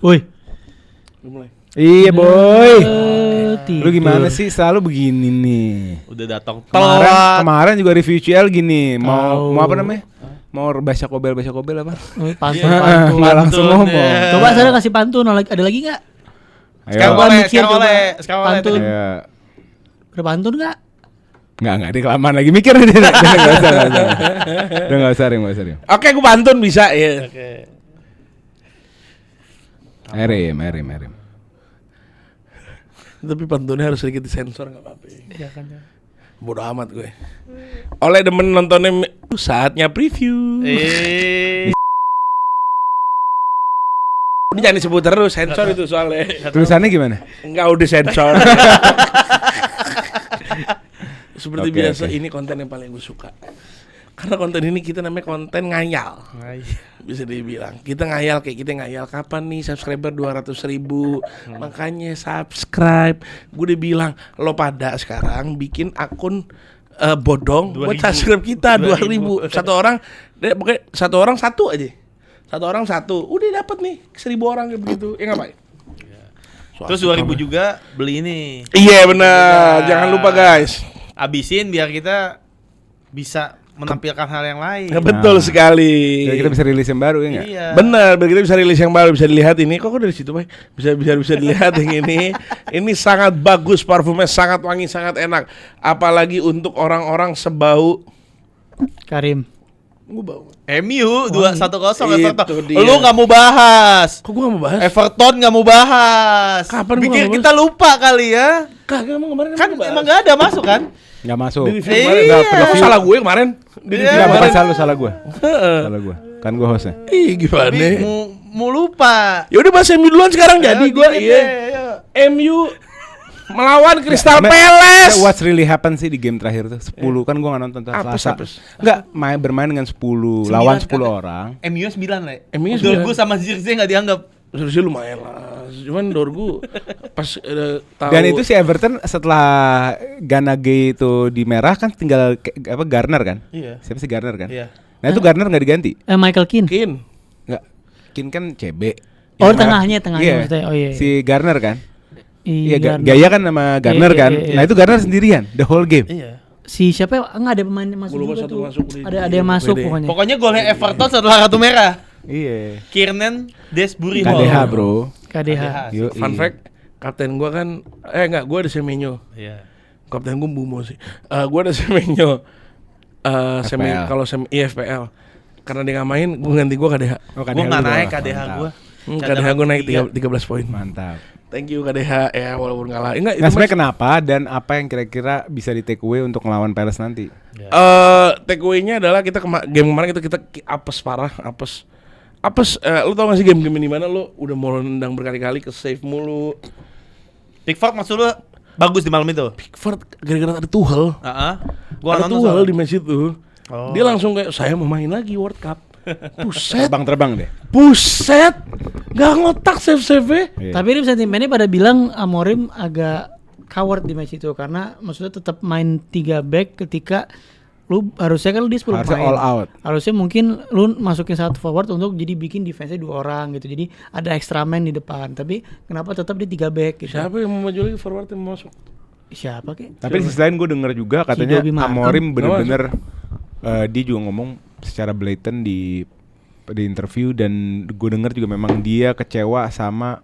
Woi. Mulai. Iya boy. Tidur. Lu gimana sih selalu begini nih? Udah datang Kemarin juga review CL gini, mau Tahu. apa namanya? Mau baca kobel apa? Pantun. Nggak langsung ngomong. Coba saya kasih pantun, ada lagi nggak? Sekarang Ayo. boleh, mikir sekarang coba. boleh, sekarang boleh. Pantun. Ayo. Ada pantun nggak? Nggak dia kelamaan lagi mikir dia. Udah nggak usah. Oke, gue pantun bisa ya. Oke. Erim. Tapi pantunnya harus sedikit disensor nggak apa-apa. Iya kan. Bodoh amat gue. Oleh demen nontonnya saatnya preview. Ini jangan disebut terus, sensor itu soalnya. Tulisannya gimana? Enggak udah sensor. Seperti Oke, biasa oke. ini konten yang paling gue suka. Karena konten ini kita namanya konten ngayal. Bisa dibilang kita ngayal kapan nih subscriber 200.000. Makanya subscribe. Gue udah bilang lo pada sekarang bikin akun bodong buat 2.000. subscribe kita 2.000. Satu orang satu aja. Satu orang satu. Udah dapat nih 1.000 orang kayak begitu. Ya ngapain? Terus 2.000 juga beli ini. Iya benar. Jangan lupa guys. Abisin biar kita bisa menampilkan hal yang lain. Ya, betul sekali. Jadi kita bisa rilis yang baru ya nggak? Iya. Benar, biar kita bisa rilis yang baru, bisa dilihat ini. Kok dari situ, Pak? Bisa dilihat yang ini. Ini sangat bagus, parfumnya sangat wangi, sangat enak. Apalagi untuk orang-orang sebau. Karim. Gue bau. MU 2-1-0 Itu Everton. dia. Lu nggak mau bahas. Kok gue gak mau bahas? Everton nggak mau bahas. Kapan gua Pikir nggak mau kita lupa kali ya. Kagak emang kemarin Kan emang nggak ada masuk kan? Nggak masuk. di review kemarin. Iya. Lah, kok salah gue kemarin? Di review Nggak, bukan kemarin. salah gue. Salah gue. Kan gue hostnya. Ih, gimana? Mau lupa. Ya udah bahas MU duluan sekarang jadi gue. Gini Iya. deh, ayo. MU melawan Crystal Nah, Palace. What's really happen sih di game terakhir tuh? 10 kan gue nggak nonton tuh Apes, Selasa. apes. Nggak bermain dengan 10 lawan 10 kan? orang. MU 9 lah. MU 9. Dorgu sama Zirkzee nggak dianggap. Seharusnya lumayan lah. Cuman Dorgu pas tahu. Dan itu si Everton setelah Ganage itu di merah kan tinggal Garner kan? Iya. Siapa sih Garner kan? Iya. Nah itu Garner nggak diganti? Michael Keane. Kin. Nggak. Kin kan CB. Oh, Yang tengahnya iya. maksudnya. Oh iya. Si Garner kan? Iya, Garner. Gaya kan sama Garner Iya, kan? iya, iya. Nah itu Garner sendirian the whole game. Iya. Si siapa ya? Enggak ada pemain yang masuk Gua lupa juga satu tuh. masuk di- Ada yang masuk pede. pokoknya. Pokoknya golnya Everton setelah kartu merah. Iya. Kiernan Desbury KDH bro. KDH. Yo, Fun fact, kapten gua kan enggak, gua ada Semenyo. Iya. Kapten gua Bumo sih. Gua ada Semenyo. FPL. Kalau FPL. Karena dia nggak main, gua ganti gua KDH. Oh, Gua KDH nggak lu naik bawah. KDH Mantap. gua. KDH gua naik 13 poin. Mantap. Thank you KDH ya walaupun kalah. Enggak, Nah itu sebenarnya kenapa dan apa yang kira-kira bisa di take away untuk ngelawan Palace nanti? take away-nya adalah kita game kemarin kita apes parah, apes. Lu tau gak sih game-game di mana lu udah mau nendang berkali-kali ke save mulu. Pickford maksud lu bagus di malam itu? Pickford gara-gara ada Tuchel. Heeh. Gua Ada nonton Tuchel soalnya. di match itu. Oh. Dia langsung kayak saya mau main lagi World Cup. Buset, Terbang deh. buset. Gak ngotak save-save. Iya. Tapi ini sentimennya pada bilang Amorim agak coward di match itu karena maksudnya tetap main 3 back ketika lu harusnya kan lu di 10 Harusnya pemain. all out. Harusnya mungkin lu masukin satu forward untuk jadi bikin defense-nya 2 orang gitu. Jadi ada extra man di depan. Tapi kenapa tetap di 3 back gitu? Siapa yang mau maju lagi forward yang mau masuk? Siapa kek? Tapi di sisi lain gue denger juga katanya Dobby Markham. Amorim bener-bener dia juga ngomong secara blatant di interview dan gue denger juga memang dia kecewa sama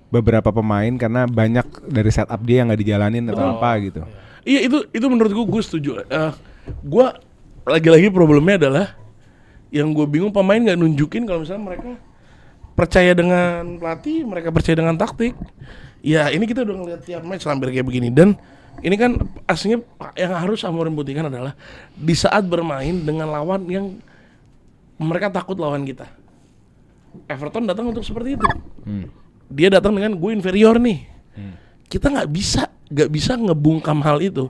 beberapa pemain karena banyak dari setup dia yang nggak dijalanin atau apa gitu. Iya itu menurut gue setuju. Gue lagi-lagi problemnya adalah yang gue bingung pemain nggak nunjukin kalau misalnya mereka percaya dengan pelatih, mereka percaya dengan taktik. Ya ini kita udah ngeliat tiap match hampir kayak begini dan ini kan aslinya yang harus Amorim buktikan adalah di saat bermain dengan lawan yang mereka takut lawan kita. Everton datang untuk seperti itu. Dia datang dengan gue inferior nih. Kita nggak bisa ngebungkam hal itu.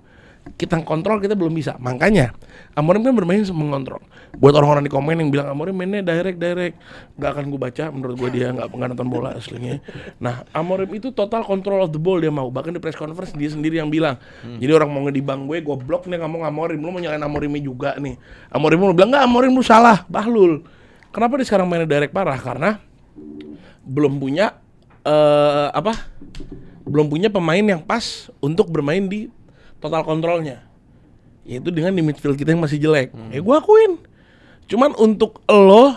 Kita kontrol kita belum bisa. Makanya Amorim kan bermain mengontrol. Buat orang-orang di komen yang bilang Amorim mainnya direct, nggak akan gue baca. Menurut gue dia nggak nonton bola aslinya. Nah Amorim itu total control of the ball dia mau. Bahkan di press conference dia sendiri yang bilang. Jadi orang mau ngedibang gue blok nih ngomong Amorim. Lu mau nyalain Amorimnya juga nih. Amorim lu bilang nggak Amorim lu salah, Bahlul. Kenapa dia sekarang mainnya direct parah? Karena belum punya belum punya pemain yang pas untuk bermain di total kontrolnya. Yaitu dengan di midfield kita yang masih jelek. Ya gue akuin. Cuman untuk lo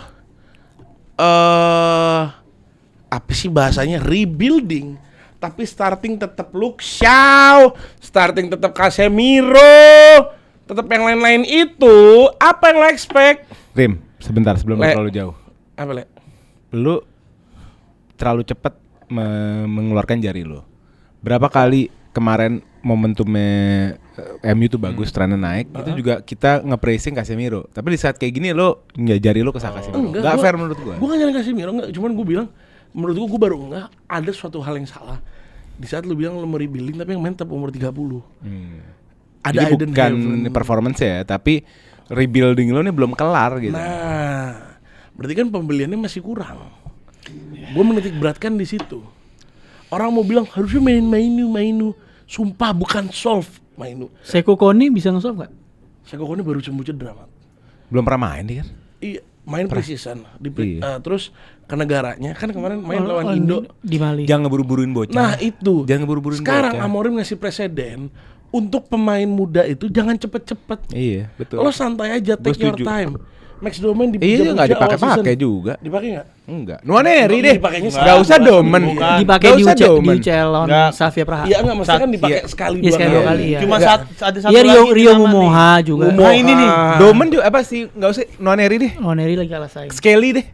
apa sih bahasanya, rebuilding, tapi starting tetap Luke Shaw, starting tetap Casemiro, tetap yang lain-lain itu, apa yang lo expect? Rim, sebentar sebelum lu Le. terlalu jauh. Apa Le? Lu terlalu cepat mengeluarkan jari lu. Berapa kali kemarin momentumnya MU tuh bagus, trennya naik, itu juga kita nge-praising Casemiro. Tapi di saat kayak gini lo nggak jari lo ke Casemiro. Nggak fair menurut gua. Gue gak nyalain Casemiro, enggak. Cuman gue bilang, menurut gue baru enggak ada suatu hal yang salah. Di saat lu bilang lu mau rebuilding tapi yang main tetap umur 30. Ada Jadi Eden bukan Heaven. performance ya, tapi rebuilding lo nih belum kelar gitu. Nah, berarti kan pembeliannya masih kurang. Gue menitik beratkan di situ. Orang mau bilang harusnya main Mainu. Sumpah bukan solve Mainu. Seko Koni bisa nge-solve gak? Seko Kone baru sembuh cedera, Mat. Belum pernah main dia kan? Iya, main preseason Iya. terus ke negaranya kan kemarin main lawan Indo. Di Mali. Jangan ngeburu-buruin bocah. Nah, itu. Jangan ngeburu-buruin Sekarang bocah. Amorim ngasih presiden untuk pemain muda itu jangan cepet-cepet. Iya, betul. Lo santai aja, Gua take your setuju. time. Max Domen Iya, nggak dipakai-pakai juga. Dipakai nggak? Enggak. Nuaneri deh. Dipakainya Nggak usah sekali. Domen. Bukan. Dipakai Nggak di usah UCL, di Domen. UCL lawan Nggak. Slavia Praha. Iya nggak, maksudnya kan Iya. dipakai sekali Iya, dua sekali kali. dua kali, iya. Cuma Nggak. ada satu Iya, lagi Rio nama Mumoha nih. juga. Mumoha. Nah ini nih, Domen juga apa sih? Nggak usah Nuaneri deh. Oneri lagi kalah saing. Skelly deh.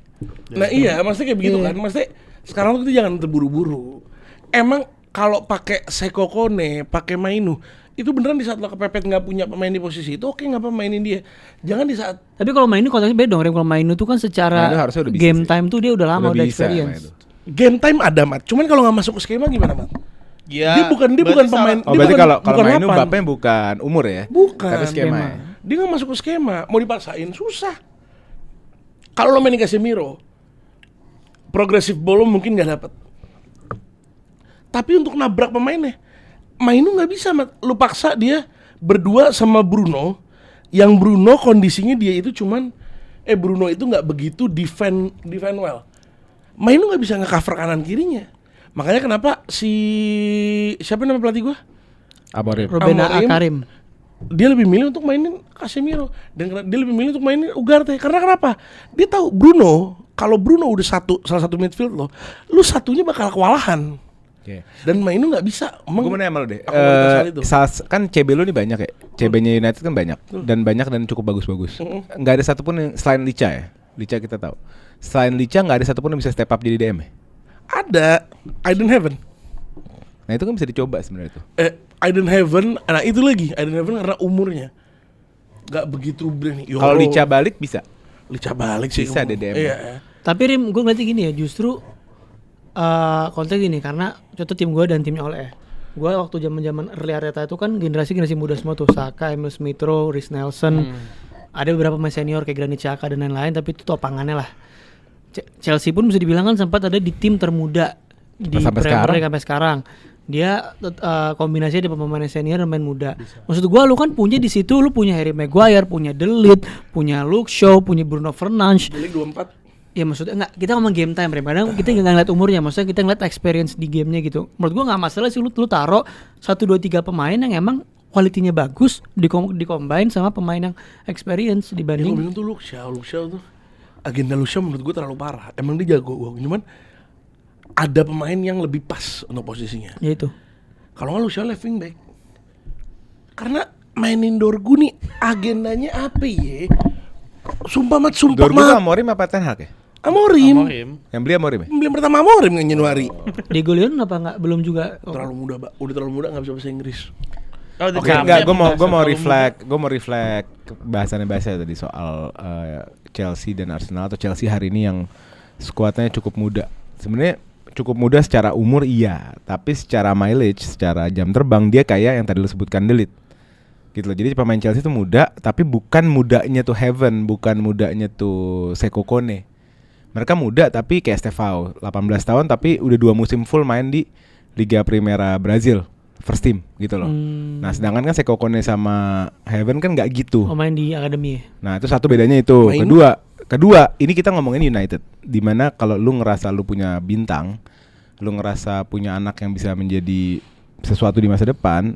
Nah iya, maksudnya kayak begitu kan. Maksudnya sekarang tuh kita jangan terburu-buru. Emang kalau pakai Seko Kone, pakai Mainu, itu beneran di saat lo kepepet nggak punya pemain di posisi itu, oke nggak apa mainin dia. Jangan di saat Tapi kalau main ini konteksnya beda dong. Rem. Kalau main itu kan secara Mainu harusnya udah bisa game sih. time tuh dia udah lama, udah bisa, experience. Mainu. game time ada Mat. Cuman kalau nggak masuk ke skema gimana Mat? Ya, Dia bukan berarti pemain. Oh dia berarti bukan- kalau bukan Mainu lapan. Mbappe bukan umur ya? Bukan. Tapi skema Skema. ya? Dia nggak masuk ke skema, mau dipaksain susah. Kalau lo main di Casemiro, progresif ball lo mungkin nggak dapet. Tapi untuk nabrak pemainnya, Mainu nggak bisa, Mat. Lu paksa dia berdua sama Bruno, yang Bruno kondisinya dia itu cuman, Bruno itu nggak begitu defend well. Mainu nggak bisa nge-cover kanan kirinya. Makanya kenapa siapa nama pelatih gua? Amorim. Ruben Amorim. Akarim. Dia lebih milih untuk mainin Casemiro dan dia lebih milih untuk mainin Ugarte. Karena kenapa? Dia tahu kalau Bruno udah salah satu midfield lu satunya bakal kewalahan. Oke. Dan Mainu nggak bisa. Gue mau nanya sama lu deh. Akomoditas hal itu. Kan CB lu nih banyak ya. CB-nya United kan banyak dan cukup bagus-bagus. Nggak ada satupun yang selain Licha ya. Licha kita tahu. Selain Licha nggak ada satupun yang bisa step up jadi DM ya. Ada Eden Heaven. Nah itu kan bisa dicoba sebenarnya tuh. Eden Heaven, nah itu lagi Eden Heaven karena umurnya nggak begitu berani. Kalau Licha balik bisa. Licha balik sih. Bisa DDM. Iya. Tapi Rim, gue ngeliatnya gini ya, justru konteks ini karena contoh tim gue dan timnya Ole. Gue waktu zaman early Arteta itu kan generasi muda semua tuh, Saka, Emil Smith Rowe, Reece Nelson. Ada beberapa pemain senior kayak Granit Xhaka dan lain-lain, tapi itu topangannya lah. Chelsea pun bisa dibilang kan sempat ada di tim termuda di Sampai Premier sekarang. League sampai sekarang. Dia kombinasinya di pemain senior dan pemain muda. Maksud gue lu kan punya di situ, lu punya Harry Maguire, punya De Ligt, punya Luke Shaw, punya Bruno Fernandes. Jadi 24. Ya maksudnya enggak, kita ngomong game time, kadang kita nggak ngeliat umurnya, maksudnya kita ngeliat experience di gamenya gitu. Menurut gua nggak masalah sih lu taruh 1, 2, 3 pemain yang emang kualitinya bagus di-combine sama pemain yang experience Yang gue dibanding bingung tuh Luke Shaw tuh agenda Luke Shaw menurut gue terlalu parah. Emang dia jago, cuman ada pemain yang lebih pas untuk posisinya. ya itu. Kalau nggak Luke Shaw left wing back. Karena mainin Dorgu nih agendanya apa ya? Sumpah Dorgu tuh mat. Amorim apa Ten Hag ya? Amorim. Yang beli Amorim ya? Pembelian pertama Amorim yang Januari. Diego Leon apa nggak belum juga? Terlalu muda, Pak. Udah terlalu muda nggak bisa bahasa Inggris. Oke, enggak, gue mau reflect bahasannya tadi soal Chelsea dan Arsenal atau Chelsea hari ini yang skuadnya cukup muda. Sebenarnya cukup muda secara umur iya, tapi secara mileage, secara jam terbang dia kayak yang tadi lu sebutkan De Ligt. Gitu loh. Jadi pemain Chelsea itu muda, tapi bukan mudanya tuh Heaven, bukan mudanya tuh Seko Kone. Mereka muda tapi kayak Estevao, 18 tahun tapi udah 2 musim full main di Liga Primera Brazil. First team gitu loh. Nah sedangkan kan Seko Kone sama Heaven kan nggak gitu. Main di akademi ya. Nah itu satu bedanya itu. Kedua ini kita ngomongin United. Dimana kalau lu ngerasa lu punya bintang, lu ngerasa punya anak yang bisa menjadi sesuatu di masa depan,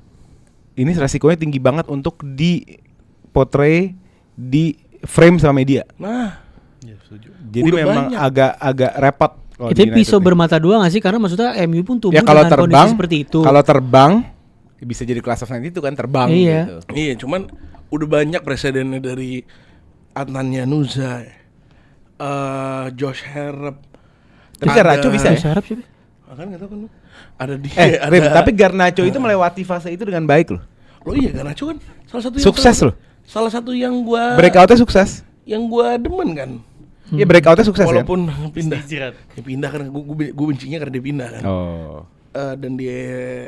ini resikonya tinggi banget untuk di-portray, di frame sama media. Nah, Ya, setuju. Jadi Udah memang banyak. agak repot. kalau Itu di United pisau nih. bermata dua gak sih? Karena maksudnya MU pun tumbuh Ya kalau dengan terbang, kondisi seperti itu. kalau terbang bisa jadi Class of 90 itu kan terbang Iya. gitu. iya cuman udah banyak presidennya dari Adnan Yanuza, Josh Harrop. Tapi Garnacho bisa ya? Terus harap sih. Kan nggak tahu kan lu. Ada dia, ada. Rim, tapi Garnacho itu melewati fase itu dengan baik loh. Lo iya Garnacho kan salah satu yang Sukses loh. Salah satu yang gua Breakoutnya sukses. yang gua demen kan. Iya breakoutnya sukses ya. Walaupun pindah. Istirahat. Dia pindah kan gua bencinya karena dia pindah kan. Oh. Dan dia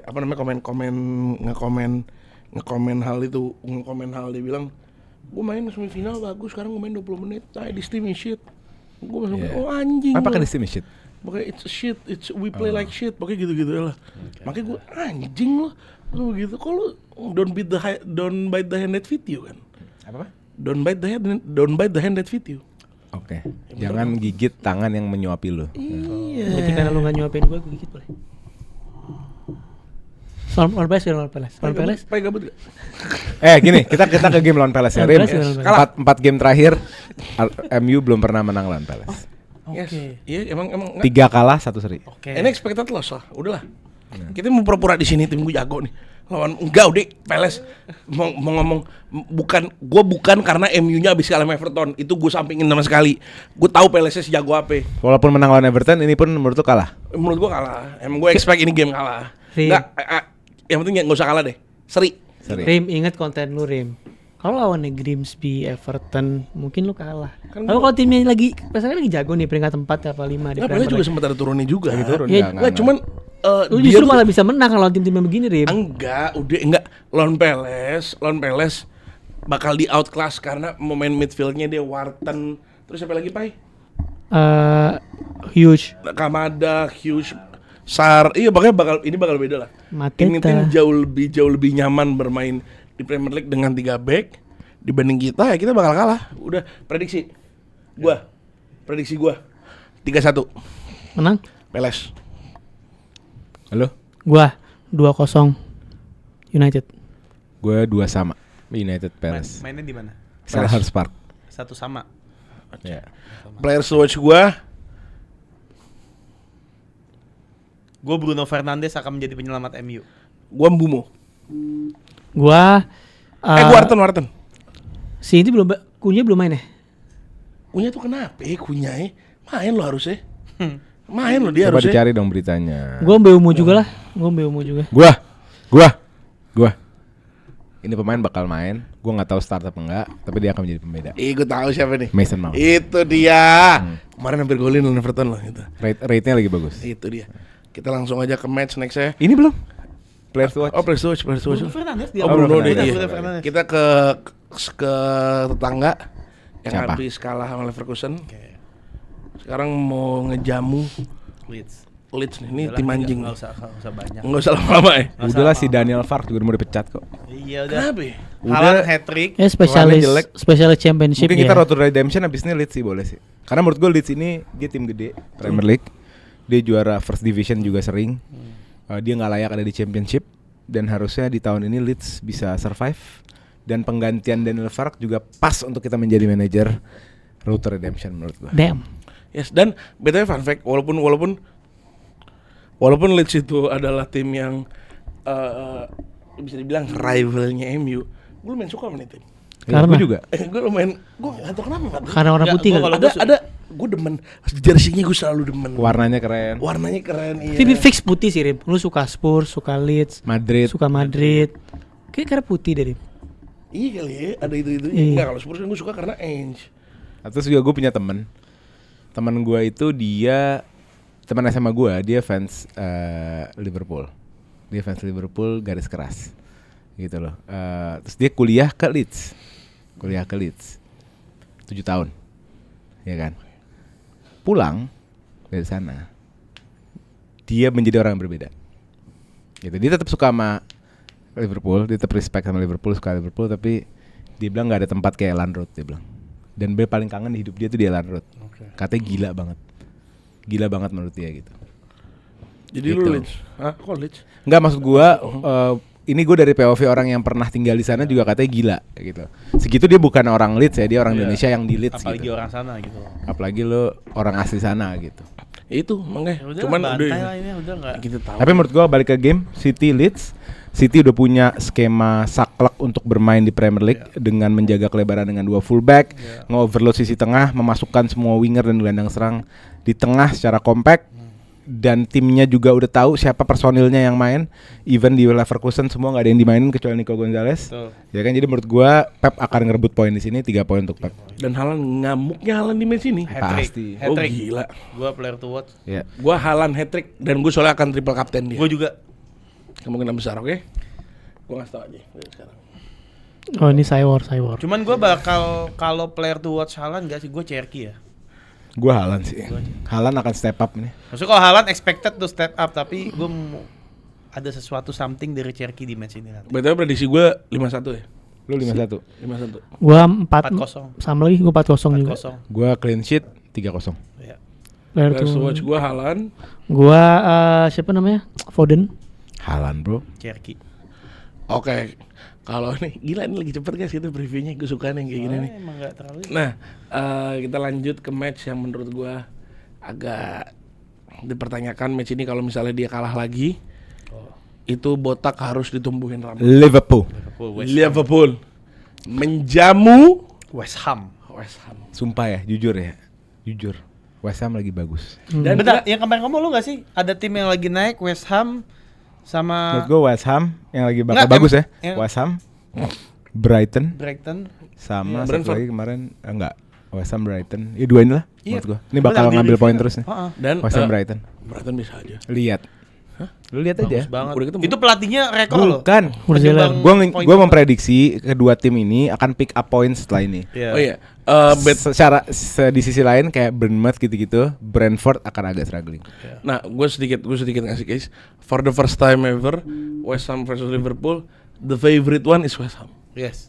apa namanya ngekomen hal itu, dia bilang gue main semifinal bagus, sekarang gue main 20 menit, this team is shit. Gue langsung Yeah. oh anjing. Apa kan lu. di steam shit? Pokoknya it's shit, we play like shit, pokoknya gitu-gitu lah. Makanya gue anjing lo begitu. Kok lu don't bite the hand that feed you kan? Apa? Don't bite the hand that feed you. Oke. Jangan gigit tangan yang menyuapi lu. Iya. Berarti karena lu gak nyuapin gue dikit boleh. Lawan Palace ya, lawan Palace. Lawan Palace. Pai gabut gak? Gini, kita ke game lawan Palace ya. Lawan Rim, Palace, lawan Palace. empat game terakhir MU belum pernah menang lawan Palace. Yes. Oke. Iya emang 3 kalah, 1 seri. Oke. Ini expected loss lah, udahlah. Kita mau pura-pura di sini tim gue jago nih. Lawan enggak udah Peles mau ngomong bukan karena MU-nya habis kalah sama Everton. Itu gue sampingin sama sekali. Gue tahu Pelesnya sejago apa. Walaupun menang lawan Everton, ini pun menurut lu kalah. Menurut gue kalah. Emang gue expect ini game kalah. Rim. Enggak yang penting enggak usah kalah deh. Seri. Seri. Rim, ingat konten lu Rim. Kalau lawannya Grimsby, Everton, mungkin lu kalah. Kan Kalau kalau timnya lagi, pasalnya lagi jago nih peringkat 4 apa 5 di Nah, Premier Peles juga League. sempat ada turunnya juga. Lagi turun. Iya, enggak, Enggak, cuman Lu dia justru tuh- malah bisa menang kalau tim-tim yang begini Rim. enggak, lawan Peles bakal di outclass karena pemain midfieldnya dia Wharton, terus siapa lagi Pai? Huge. Kamada, Hughes, Sar, iya bakal beda lah. Mateta. Ini tim jauh lebih nyaman bermain di Premier League dengan 3 back dibanding kita, ya kita bakal kalah. Udah prediksi gua 3-1 Menang? Peles. Halo? Gua 2-0 United. Gue 2 sama. United Palace. Mainnya di mana? Selhurst Park. Satu sama. Ya. Players to watch gua Bruno Fernandes akan menjadi penyelamat MU. Mbumo. Gua Wharton. si ini Kunya belum main ya? Kunya tuh kenapa? Kunya main lo harusnya. Main lo dia Coba harusnya. dicari dong beritanya. Gua Mbeumo juga lah. Juga. Gua. Ini pemain bakal main. Gua nggak tahu start apa enggak, tapi dia akan menjadi pembeda. Gue tahu siapa nih. Mason Mount. Itu dia. Kemarin hampir golin lawan Everton loh itu. Rate-nya lagi bagus. Itu dia. Kita langsung aja ke match next ya. Ini belum? Players to watch. Oh, players to watch. Bruno Fernandes dia. Oh, Bruno Fernandes. deh. Iya. Bruno Fernandes. Kita ke tetangga yang Siapa? habis kalah sama Leverkusen. Sekarang mau ngejamu Leeds. Leeds nih. Ini Udahlah, tim anjing. Nggak usah banyak. Enggak usah lama-lama ya. Udahlah si Daniel Fark juga mau dipecat kok. Iya udah. Kenapa ya? Haaland hat-trick. Ya spesialis jelek. championship Mungkin ya. kita road to redemption abis ini Leeds sih boleh sih. Karena menurut gue Leeds ini dia tim gede Premier League. Dia juara first division juga sering. Dia nggak layak ada di championship dan harusnya di tahun ini Leeds bisa survive. Dan penggantian Daniel Fark juga pas untuk kita menjadi manajer road to redemption menurut gue. Damn. Yes, dan BTW fun fact, walaupun Leeds itu adalah tim yang bisa dibilang rivalnya MU, gue lumayan suka sama ini tim. Karena? Gue juga. Gue gak tau kenapa Pak. Karena warna Nggak, putih gua kan. kalau- Gue demen jersey-nya, gue selalu demen. Warnanya keren. Warnanya keren, iya. Tapi fix putih sih Rim. Lu suka Spurs, suka Leeds, Madrid. suka Madrid. Kayak karena putih deh Rim. Iya kali ya, ada itu-itu. Iya. Enggak, kalau Spurs kan gue suka karena Ainge. Terus juga gue punya teman gue itu dia teman SMA gue, dia fans Liverpool. Dia fans Liverpool garis keras gitu loh. Terus dia kuliah ke Leeds 7 tahun, ya kan. Pulang dari sana dia menjadi orang yang berbeda gitu. Dia tetap suka sama Liverpool, dia tetap respect sama Liverpool, suka Liverpool, tapi dia bilang nggak ada tempat kayak Elland Road, dia bilang. Dan dia paling kangen di hidup dia tuh di Elland Road. Katanya gila banget menurut dia gitu. Jadi Gitu. lu Leeds. Hah? Kok Leeds? Enggak, maksud gua ini gue dari POV orang yang pernah tinggal di sana juga katanya gila gitu. Segitu dia bukan orang Leeds ya, dia orang Indonesia yang di Leeds Apalagi gitu. orang sana gitu. Apalagi lu orang asli sana gitu. Itu makanya. Ya udah Cuman bantai udah lah ini udah enggak. kita tahu. Tapi menurut gua balik ke game City Leeds, City udah punya skema saklek untuk bermain di Premier League dengan menjaga kelebaran dengan 2 fullback, nge-overload sisi tengah, memasukkan semua winger dan gelandang serang di tengah secara kompak. Dan timnya juga udah tahu siapa personilnya yang main. Even di Leverkusen semua nggak ada yang dimainin kecuali Nico Gonzalez. Betul. Ya kan, jadi menurut gua Pep akan ngerebut poin di sini, 3 poin untuk Pep. Dan Haaland ngamuknya Haaland di match ini. Hat-trick. Pasti. Oh Hat-trick. gila. Gua player to watch. Ya. Gua Haaland hat-trick dan gue soalnya akan triple captain dia. Gua juga. Kemungkinan besar, oke? Gua ngasih tau aja sekarang. Oh ini Cywar. Cuman gua bakal kalau player to watch Haaland enggak sih, gua Cherky ya. Gua Haaland sih. Haaland akan step up nih. Maksudnya kalau Haaland expected to step up, tapi gua mau ada sesuatu something dari Cherky di match ini nanti. BTW prediksi gue 5-1 ya. Lu 5-1. 5-1. Gua 4 4-0. sama lagi, gua 4-0 juga. 4-0. Gua clean sheet 3-0. Ya. Player First to watch gue Haaland. Gua siapa namanya? Foden. Haaland, bro. Cherky. Oke. Kalau nih gila ini lagi cepet guys itu previewnya, gue suka nih yang kayak gini nih. Emang enggak terlalu. Nah, kita lanjut ke match yang menurut gue agak dipertanyakan match ini. Kalau misalnya dia kalah lagi, itu botak harus ditumbuhin rambut. Liverpool. Liverpool menjamu West Ham. West Ham. Sumpah ya, jujur ya. Jujur. West Ham lagi bagus. Dan Bentar, yang kemarin ngomong lu gak sih? Ada tim yang lagi naik, West Ham sama Menurut gue West Ham yang lagi bakal Nggak, bagus ya. yang- West Ham, Brighton, Brighton. sama Iya, satu Brentford. lagi kemarin enggak. West Ham, Brighton. Ya dua ini lah Iya. menurut gue. Ini bakal Benar, di ngambil review poin kan? terus nih. Heeh. Dan West Ham, Brighton. Brighton bisa aja. Lihat. Lu lihat aja. Bagus banget. Udah ketemu. Itu pelatihnya rekor loh. Bukan. New Zealand. Gua memprediksi kedua tim ini akan pick up points setelah ini. Iya. Oh iya. Secara di sisi lain kayak Bournemouth gitu-gitu, Brentford akan agak struggling. Nah, gue sedikit ngasih case. For the first time ever, West Ham versus Liverpool, the favorite one is West Ham. Yes.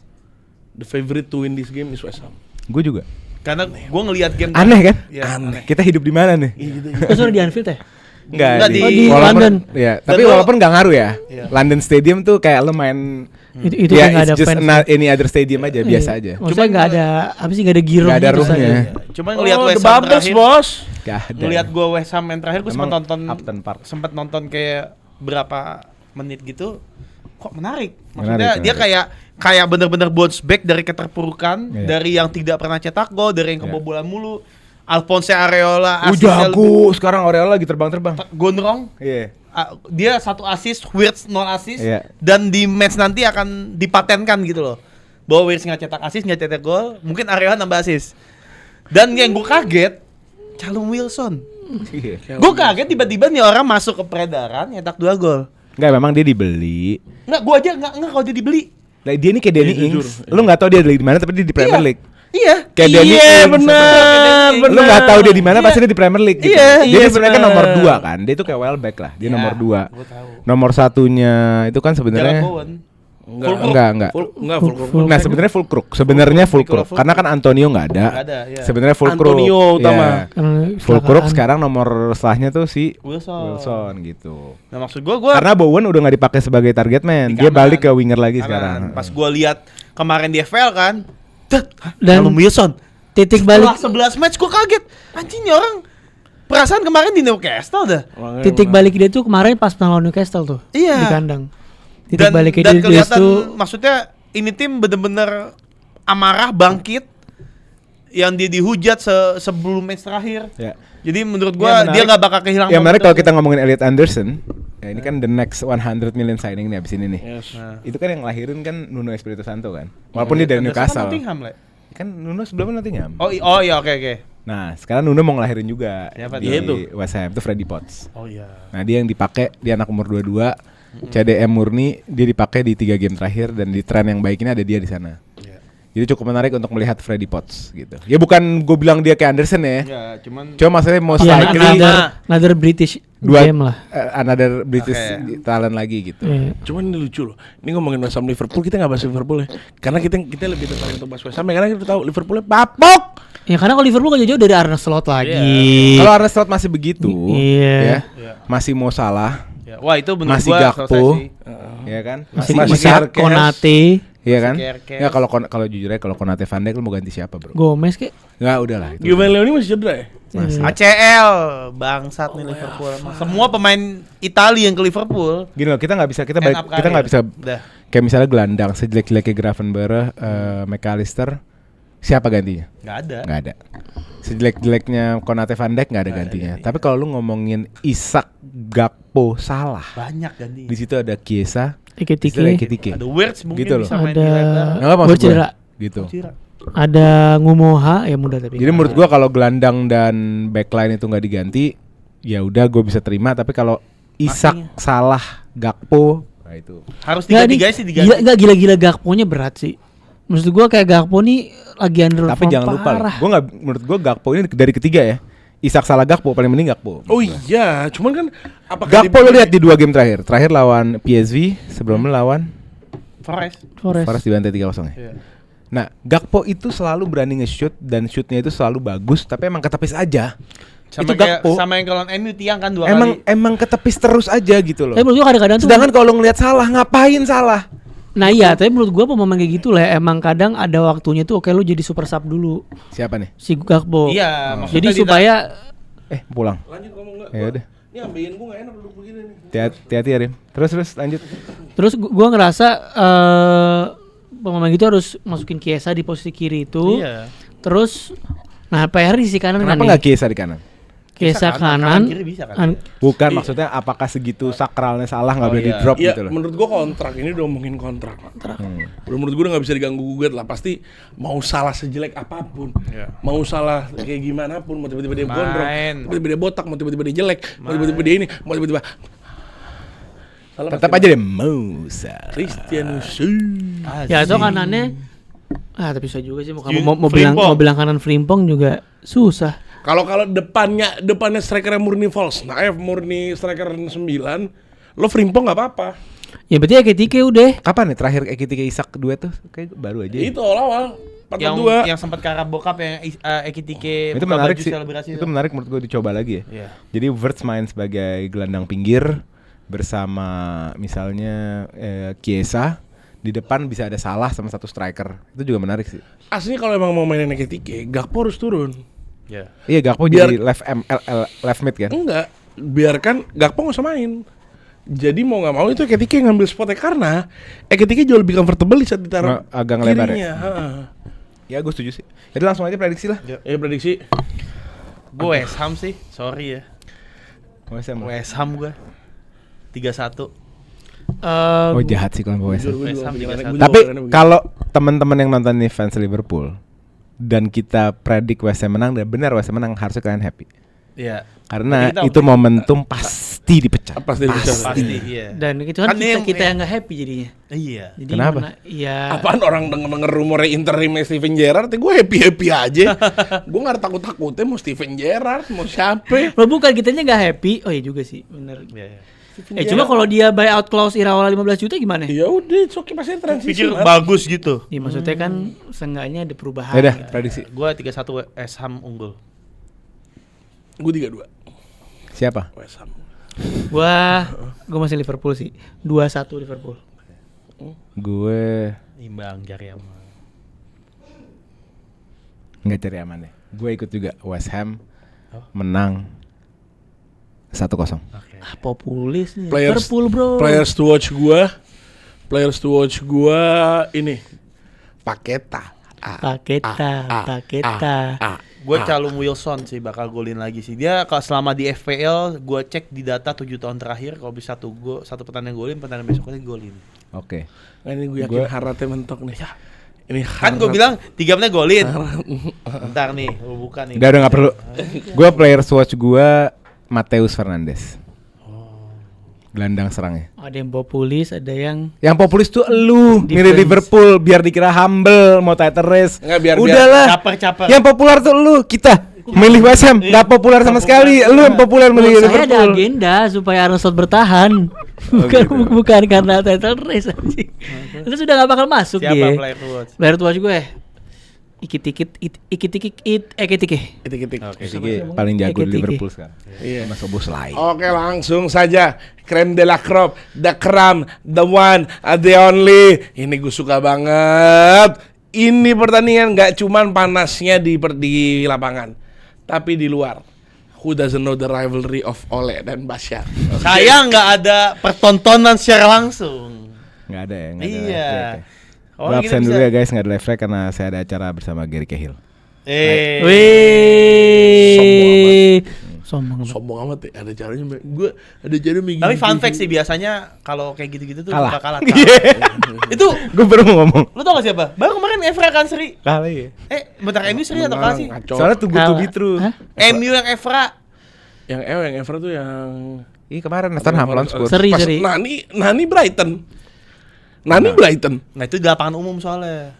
The favorite to win this game is West Ham. Gue juga. Karena gua ngelihat game Aneh kan? Iya, aneh. Kita hidup di mana nih? Terus udah di Anfield ya? Enggak, di London. Ya, Dan tapi lo- walaupun nggak ngaruh ya. Iya. London Stadium tuh kayak lo main Itu ya, kayak nggak it's ada just fans. any other stadium aja, biasa aja. Maksudnya nggak ada apa sih, nggak ada giro Nggak ada gitu roomnya. saja. Cuman ngelihat Oh, West the Ham Bubbles, terakhir. bos. Gak ada. Ngelihat gua West Ham yang terakhir gua sempat Emang nonton Upton Park. sempat nonton kayak berapa menit gitu. Kok menarik. Maksudnya Menarik, dia menarik. kayak bener-bener bounce back dari keterpurukan, Iya. dari yang tidak pernah cetak gol, dari yang Iya. kebobolan mulu. Alphonse Areola Jago. asisnya lebih Sekarang Aureola lagi terbang-terbang. gondrong. Iya. Dia 1 assist, Wirtz 0 assist, Iya. dan di match nanti akan dipatenkan gitu loh. Bahwa Wirtz nggak cetak assist, nggak cetak gol, mungkin Areola nambah assist. Dan yang gue kaget, Callum Wilson. Iya. Gue kaget tiba-tiba nih orang masuk ke peredaran nyetak 2 gol. Enggak, memang dia dibeli. Nggak, gue aja nggak kalau dia dibeli. Nah, dia ini kayak Danny Iya, jujur. Ings. Lu nggak tahu dia di mana, tapi dia di Premier League. Iya. Kayak Danny Ings. benar. Lu nggak tahu dia di mana, pasti dia di Premier League. Gitu. Iya, Dia iya, sebenarnya kan benar. nomor 2 kan. Dia itu kayak Welbeck lah. Dia Ya, nomor 2. gua tahu. Nomor satunya itu kan Jared sebenarnya Bowen. enggak. Full Nah, sebenarnya full crook. Sebenarnya full Nicola crook. Karena kan Antonio nggak ada. Nggak ada, iya. Sebenarnya full crook. Antonio utama. Iya. Karena Full crook kecelakaan. sekarang nomor setelahnya tuh si Wilson. gitu. Nah maksud gue Karena Bowen udah nggak dipakai sebagai target man. Di Dia kanan. balik ke winger lagi kanan. sekarang. Pas gue lihat kemarin di FPL kan, Dan Callum Wilson. titik balik Setelah 11 match gue kaget. Anjing nih orang. Perasaan kemarin di Newcastle dah. titik balik dia tuh kemarin pas menang lawan Newcastle tuh Iya. di kandang. Titik baliknya dan dia kelihatan tuh maksudnya ini tim bener-bener amarah bangkit yang dia dihujat sebelum match terakhir. Ya. Jadi menurut Ya, gua menarik. dia nggak bakal kehilangan. Ya menarik momentum. kalau kita ngomongin Elliot Anderson. Ya ini kan the next 100 million signing nih abis ini nih. Yes. Nah. Itu kan yang lahirin kan Nuno Espirito Santo kan. Walaupun dia dari Anderson kan Newcastle. Nottingham, Le. Kan Nuno sebelumnya Nottingham. Oh iya oke. Nah, sekarang Nuno mau ngelahirin juga Siapa di tuh? West Ham, itu Freddy Potts. Oh iya. Nah, dia yang dipakai, dia anak umur 22, CDM murni, dia dipakai di 3 game terakhir dan di tren yang baik ini ada dia di sana. Iya. Jadi cukup menarik untuk melihat Freddy Potts gitu. Ya bukan gue bilang dia kayak Anderson ya. Ya, cuman Cuma maksudnya most Ya, likely another British dua game lah. another British Oke. talent lagi gitu. Iya. Cuman ini lucu loh. Ini ngomongin West Ham Liverpool, kita nggak bahas Liverpool ya. Karena kita lebih tertarik untuk bahas West Ham ya, karena kita tahu Liverpoolnya papok. Ya karena kalau Liverpool gak jauh-jauh dari Arne Slot lagi. Kalau Arne Slot masih begitu, Iya. ya, Iya. masih mau salah, ya, wah itu menurut masih gua Gakpo, selesai sih. ya kan, Masih Harkes, Konate, ya kan. Kerkes. Ya kalau jujur aja kalau Konate Van Dijk lu mau ganti siapa bro? Gomez kayak. Nggak udahlah. Itu. Giovanni Leoni masih cedera ya? Masih. ACL bangsat nih Liverpool. Semua pemain Italia yang ke Liverpool. Gini loh, kita nggak bisa End up kita nggak bisa Udah. kayak misalnya gelandang sejelek-jeleknya Gravenberch, McAllister, siapa gantinya? Nggak ada. Nggak ada. Sejelek-jeleknya Konate Van Dijk nggak ada gantinya. Tapi kalau lu ngomongin Isak, Gakpo, Salah, Banyak ganti. di situ ada Chiesa, di situ Ekitike. ada Ekitike. Ada Wirtz mungkin Gitu loh. bisa main di Ada lebar. Nggak apa maksud Buat cedera. gue? Gitu. Cira. Ada Ngumoha ya muda tapi. Jadi menurut gua kalau gelandang dan backline itu nggak diganti, ya udah gue bisa terima. Tapi kalau Isak, Makinya. Salah, Gakpo, nah itu. Harus Nggak, tiga-tiga nih, sih diganti. gila Gakpo-nya berat sih. Maksud gua kayak Gakpo nih lagi underperform Tapi jangan lupa, loh, parah. menurut gua Gakpo ini dari ketiga ya. Isak, Salah, Gakpo paling mending Gakpo. Oh iya, cuman kan apakah Gakpo lu lihat di 2 game terakhir lawan PSV, sebelumnya lawan Forest. Forest. dibantai 3-0 ya. Iya. Nah, Gakpo itu selalu berani nge-shoot dan shootnya itu selalu bagus, tapi emang ketepis aja. Sama Itu kayak Gakpo. sama yang kalau MU tiang kan 2 kali. Emang ketepis terus aja gitu loh. Tapi menurut gua kadang-kadang tuh Sedangkan kalau ngelihat Salah, ngapain Salah? nah iya, tapi menurut gua pemain kayak gitu lah emang kadang ada waktunya tuh oke lu jadi super sub dulu Siapa nih? si Gakpo. Iya, maksudnya Jadi tidak- supaya Pulang. Lanjut ngomong enggak? Ya udah. Ini ambeien gua enggak enak duduk begini nih. Hati-hati ya, Rim. Terus lanjut. terus gua ngerasa pemain gitu harus masukin Chiesa di posisi kiri itu. Iya. Terus nah PR di sisi kanan Kenapa kan nggak nih. Chiesa di kanan? Chiesa kanan, kanan. kiri bisa kan? Bukan maksudnya apakah segitu sakralnya Salah nggak Oh, boleh iya. di drop Iya, gitu loh. menurut gua kontrak ini udah ngomongin kontrak. Menurut gua udah nggak bisa diganggu gugat lah. Pasti mau salah sejelek apapun, Iya. mau salah kayak gimana pun, mau tiba-tiba dia Main. gondrong, tiba-tiba dia botak, mau tiba-tiba dia jelek, mau tiba-tiba dia ini, mau tiba-tiba salah Tetap pasti aja deh Musa. Christian Ya itu kanannya tapi susah juga sih Yun- mau Frimpong. bilang kanan Frimpong juga susah. Kalau depannya strikernya murni false, Naif murni striker 9, lo Frimpong nggak apa-apa. Ya berarti Ekitike udah. Kapan nih terakhir Ekitike Isak duet tuh? Kayak baru aja. Ya. Itu awal 4-2. Yang sempat karab bokap yang Ekitike Itu buka menarik baju sih. selebrasi Itu menarik menurut gue dicoba lagi ya. Iya. Jadi Wirtz main sebagai gelandang pinggir bersama misalnya Chiesa. Di depan bisa ada Salah sama satu striker. Itu juga menarik sih. Aslinya kalau emang mau mainin Ekitike, Gakpo harus turun. Iya. Iya, Gakpo Biar- jadi left mid kan. Enggak, biarkan Gakpo nggak usah main. Jadi mau nggak mau itu Ekitike yang ngambil spotnya karena Ekitike jauh lebih comfortable di saat ditaruh Agak lebar ya? kirinya. Ya gue setuju sih. Jadi langsung aja prediksi lah. Prediksi. Gue West Ham sih, sorry ya. West Ham. West Ham gue 3-1. Oh jahat sih kalau West Ham. West Ham 3-1. Tapi kalau teman-teman yang nonton nih fans Liverpool dan kita predik West Ham menang dan benar West Ham menang, harusnya kalian happy. Iya. Karena Kita itu momentum pasti dipecat. Pasti dipecat. Pasti iya. Dan itu kan Kan yang- kita yang nggak happy jadinya. Iya. Jadi Kenapa? Iya. Apaan orang denger rumornya interimnya Steven Gerrard, gue happy aja. Gue nggak takut-takutnya mau Steven Gerrard, mau siapa. Lo bukan kitanya nggak happy. Oh iya juga sih, bener. Iya. Cuma kalau dia buyout clause Iraola 15 juta gimana? Ya udah, it's okay, pasti transisi. Pikir Mar. bagus gitu. Ya, maksudnya kan seenggaknya ada perubahan. Ya udah, prediksi. Gue 3-1 West Ham unggul. Gue 3-2 Siapa? West Ham. Gua masih Liverpool sih. 2-1 Liverpool. Gue Imbang jari aman. nggak cari aman deh. Gue ikut juga West Ham Oh. menang 1-0. Oke. Populis nih. Players- Liverpool, bro. Players to watch gua ini Paketa. Paketa. Gue Calum Wilson sih bakal golin lagi sih. Dia kalau selama di FPL gue cek di data 7 tahun terakhir kalau bisa satu pertandingan golin, pertandingan besoknya golin. Oke. Nah, ini gue yakin Gua- Haratnya mentok nih. Ini Kan gue bilang 3 menit golin. Bentar nih, gue buka nih. Udah nggak perlu. Gue players watch gue Mateus Fernandes. gelandang serangnya. Ada yang populis, ada yang Yang populis tuh elu, milih Defense. Liverpool biar dikira humble, mau title race. Nggak, biar- Udahlah. Caper-caper. Yang populer tuh elu, kita milih West Ham, nggak populer sama sekali. Elu yang populer milih menurut saya ada Liverpool. agenda supaya Arne Slot bertahan. Bukan gitu. bukan karena title race anjing. Itu sudah gak bakal masuk Siapa dia. player to watch? Player to watch gue. Ikit-ikit. Ketik-ketik. Jadi paling jago di Tiki-tiki. Liverpool sekarang. Iya. Mas Szoboszlai. Oke, langsung saja. Creme de la crop, the crumb, the one, the only. Ini gue suka banget. Ini pertandingan nggak cuman panasnya di lapangan, tapi di luar. Who doesn't know the rivalry of Ole dan Basyar? Saya nggak ada pertontonan secara langsung. Nggak ada ya, nggak ada Iya. live track ya. Oh, Gua gitu absen bisa. dulu ya guys, nggak ada live track karena saya ada acara bersama Gary Cahill. Wih. Sombong amat. Sombong amat ya, ada caranya. Gue ada cara begini. Tapi fun fact sih biasanya kalau kayak gitu-gitu tuh Kalah. suka kalah. Iya. Itu Gue baru mau ngomong. lu tau gak siapa? Baru kemarin Evra kan Seri. Kalah ya. Bentar MU Seri atau kalah sih? Soalnya tunggu to be Kalah. true. Hah? MU yang Evra. yang Evra tuh yang Ih kemarin Tottenham lawan Spurs. Seri. pas Nani Brighton. Brighton. Nah itu di lapangan umum soalnya.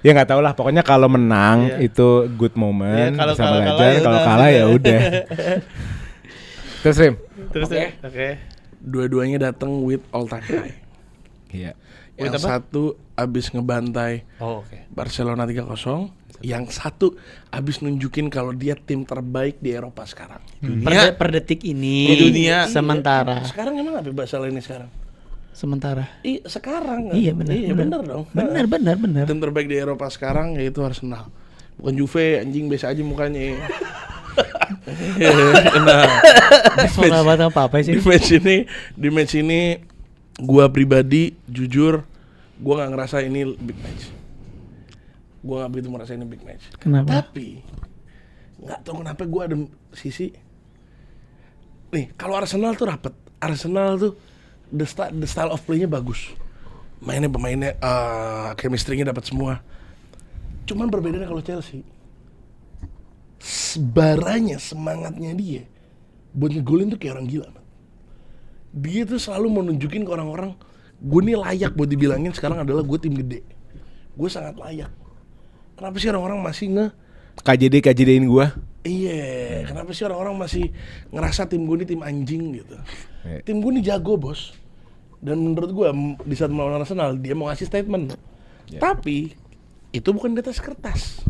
Ya nggak tahu lah, pokoknya kalau menang Iya. itu good moment, Iya, kalau bisa kalah- belajar. kalah ya Kalau udah. kalah ya udah. Terus Rim. Terus Oke. Oke. Dua-duanya datang with all time high. Iya. Yang satu abis ngebantai Oh oke. Barcelona 3-0, yang satu abis nunjukin kalau dia tim terbaik di Eropa sekarang. Per detik ini Di dunia. sementara. Sekarang emang apa Barcelona ini sekarang? Sementara. Sekarang. Iya benar. Iya benar dong. Benar. Tim terbaik di Eropa sekarang yaitu Arsenal. Bukan Juve, anjing biasa aja mukanya. Soal apa sih? Di match ini gua pribadi jujur gua nggak ngerasa ini big match. Gua nggak begitu merasa ini big match. Kenapa? Tapi nggak tahu kenapa gua ada sisi nih kalau Arsenal tuh rapet. Arsenal tuh the style of play-nya bagus. Pemainnya chemistry-nya dapat semua. Cuman perbedaannya kalau Chelsea baranya semangatnya dia buat ngegolin tuh kayak orang gila, man. Dia tuh selalu mau nunjukin ke orang-orang gue nih layak buat dibilangin sekarang adalah gue tim gede. Gue sangat layak. Kenapa sih orang-orang masih KJD-in gua. iya, kenapa sih orang-orang masih ngerasa tim gue ini tim anjing gitu. Iya. Tim gue ini jago, bos. Dan menurut gue di saat melawan Arsenal dia mau ngasih statement. Tapi itu bukan di atas kertas.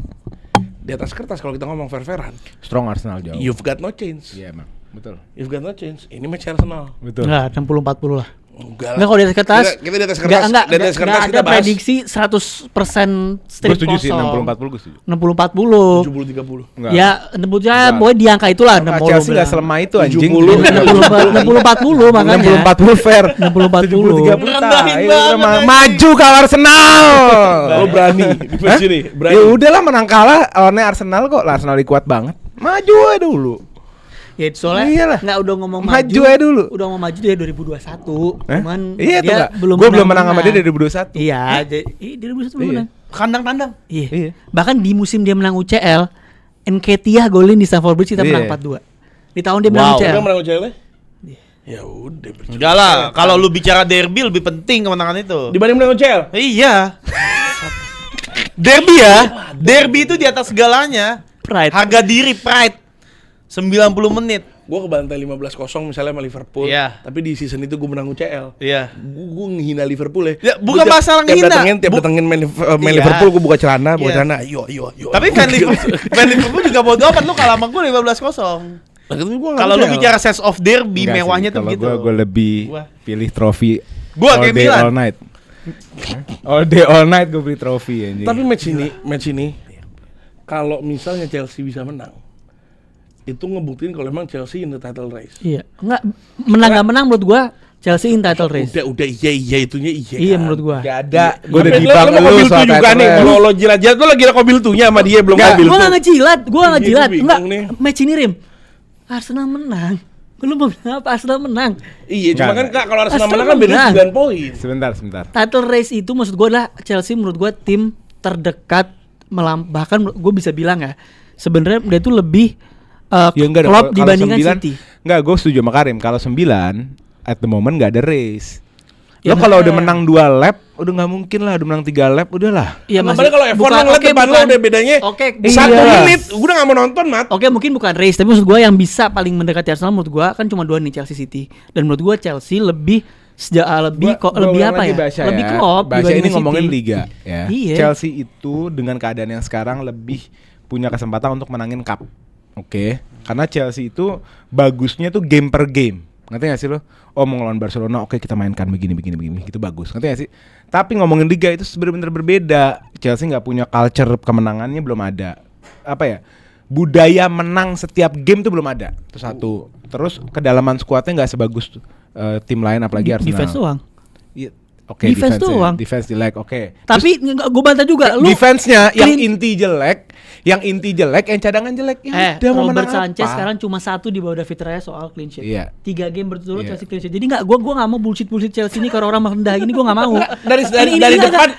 Di atas kertas kalau kita ngomong fair-fairan, Strong Arsenal jauh. you've got no change. Iya emang, betul. You've got no change. Ini match Arsenal. Betul. Enggak, 60-40 lah. Enggak Enggak kalau di atas kertas. Kita di atas kertas. Enggak Di atas kertas ada kita bahas. prediksi 100% Gue strip setuju sih, kosong. 60-40 gue setuju. 60-40. 70-30. Enggak. Ya, sebutnya Enggak. pokoknya di angka itulah Nah, 60. Chelsea gak selemah itu anjing. 70. 60-40 makanya. 60-40 fair. 60-40. 70-30 Rendahin tai. banget, Udah anjing. maju kalau Arsenal. Lo berani di match ini, berani. Ya udahlah menang kalah lawannya Arsenal kok. Lah Arsenal kuat banget. Maju aja dulu. Ya itu soalnya Iyalah. nggak udah ngomong Maju aja dulu. Udah ngomong maju dari 2021. Cuman Iya tuh dia enggak. Gue belum menang sama dia dari 2021. Iya, jadi 2021 belum Iya. menang. Kandang tandang. Iya. Iya. Bahkan di musim dia menang UCL, Nketiah golin di Stamford Bridge kita Iya. menang 4-2. Di tahun dia menang Wow. UCL. Kita menang UCL? Ya udah. percuma. Enggak lah, kalau lu bicara derby lebih penting kemenangan itu. Dibanding menang UCL? Iya. Derby ya. Derby itu di atas segalanya. Pride. Harga diri, pride. 90 menit. Gue kebantai 15-0 misalnya sama Liverpool. Iya. Tapi di season itu gue menang UCL. Iya. Gue ngehina Liverpool ya. Ya, bukan Gua tiap- masalah ngehina. Tiap datengin main Iya. Liverpool gue buka celana, Iya. Ayo. Tapi fan Liverpool juga bodo amat, lu kalah sama gue 15-0. Kalau lu bicara sense of derby, Enggak sih, mewahnya tuh kalau gitu. gue lebih Gua. pilih trofi. Gua all kayak day Milan. all night. All day all night gue beli trofi anjing. Tapi match ini kalau misalnya Chelsea bisa menang, itu ngebuktiin kalau memang Chelsea in the title race. Iya. Enggak menang enggak menang menurut gua Chelsea in title race. Udah iya itunya iya. Iya kan? menurut gua. Gak ada. Gue udah Tapi dibang lo mau lu Kobil soal tuh juga title nih. race. Kalau lo jilat-jilat lo lagi Kobil tuhnya sama dia belum Enggak, Kobil gua tuh. enggak ngejilat, Iya, gua Enggak, bingung nih. match ini Rim. Arsenal menang. Lu mau bilang apa? Arsenal menang. Iya, cuma kan Enggak. Kak, kalau Arsenal Arsenal menang kan beda menang. 9 poin. Sebentar. Title race itu maksud gua adalah Chelsea menurut gua tim terdekat bahkan gue bisa bilang ya sebenarnya dia tuh lebih Ya enggak dong. Klopp Kalau dibandingkan 9, City. Enggak, gue setuju sama Karim. Kalau 9 at the moment nggak ada race. Ya, Lo kalau udah menang 2 lap, udah nggak mungkin lah. Udah menang 3 lap, udahlah. Iya, Apalagi kalau F1 lo ngeliat depan lo udah bedanya Oke, 1 iya. menit. Gue udah gak mau nonton, Mat. Oke, mungkin bukan race, tapi maksud gue yang bisa paling mendekati Arsenal menurut gue kan cuma 2 nih, Chelsea City. Dan menurut gue Chelsea lebih lebih ulang apa lagi ya? Basya Lebih ya. klop Basya ini dibanding ngomongin City. liga ya. Iya. Chelsea itu dengan keadaan yang sekarang lebih punya kesempatan untuk menangin cup. Oke. Karena Chelsea itu bagusnya tuh game per game. Ngerti gak sih lo? Oh mau ngelawan Barcelona, oke kita mainkan begini. Itu bagus. Ngerti gak sih? Tapi ngomongin liga itu benar-benar berbeda. Chelsea nggak punya culture kemenangannya, belum ada. Apa ya? Budaya menang setiap game tuh belum ada. Itu satu. Terus kedalaman skuadnya nggak sebagus tim lain, apalagi Arsenal. Defense doang. Iya. Oke, Defense doang. Defense jelek, oke. Tapi gue bantah juga lu Defense-nya yang clean- inti jelek, yang cadangan jelek. Ya udah, mau Robert menang Sanchez apa? sekarang cuma 1 di bawah David Raya soal clean sheet. Iya. 3 game berturut-turut Iya. Chelsea clean sheet. Jadi gua nggak mau bullshit Chelsea ini kalau orang rendah gini gua nggak mau. Dari Ini depan,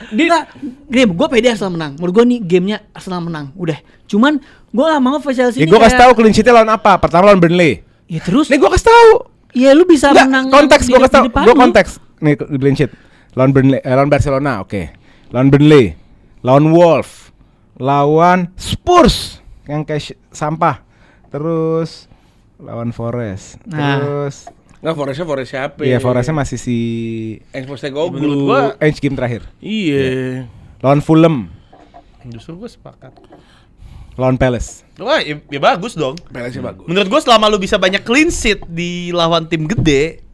game gue pede Arsenal menang. Menurut gua nih gamenya Arsenal menang. Udah. Cuman gua nggak mau Chelsea Ya ini gue kasih tahu clean sheet-nya lawan apa? Pertama lawan Burnley. Ya terus Nih gue kasih tahu. ya lu bisa Enggak, menang konteks di- gue kasih tahu. di depan Gue lu. konteks. Nih di clean sheet. Lawan Burnley, lawan Barcelona, oke. Lawan Burnley, lawan Wolves, lawan Spurs yang kayak sampah. Terus lawan Forest. Nah. Terus Nggak, Forest siapa? iya Forestnya masih si Postecoglou. Menurut gua Edge game terakhir. Iya. Lawan Fulham, justru gue sepakat. lawan Palace. Wah, ya bagus dong. Pelasnya bagus. Menurut gue selama lu bisa banyak clean sheet di lawan tim gede,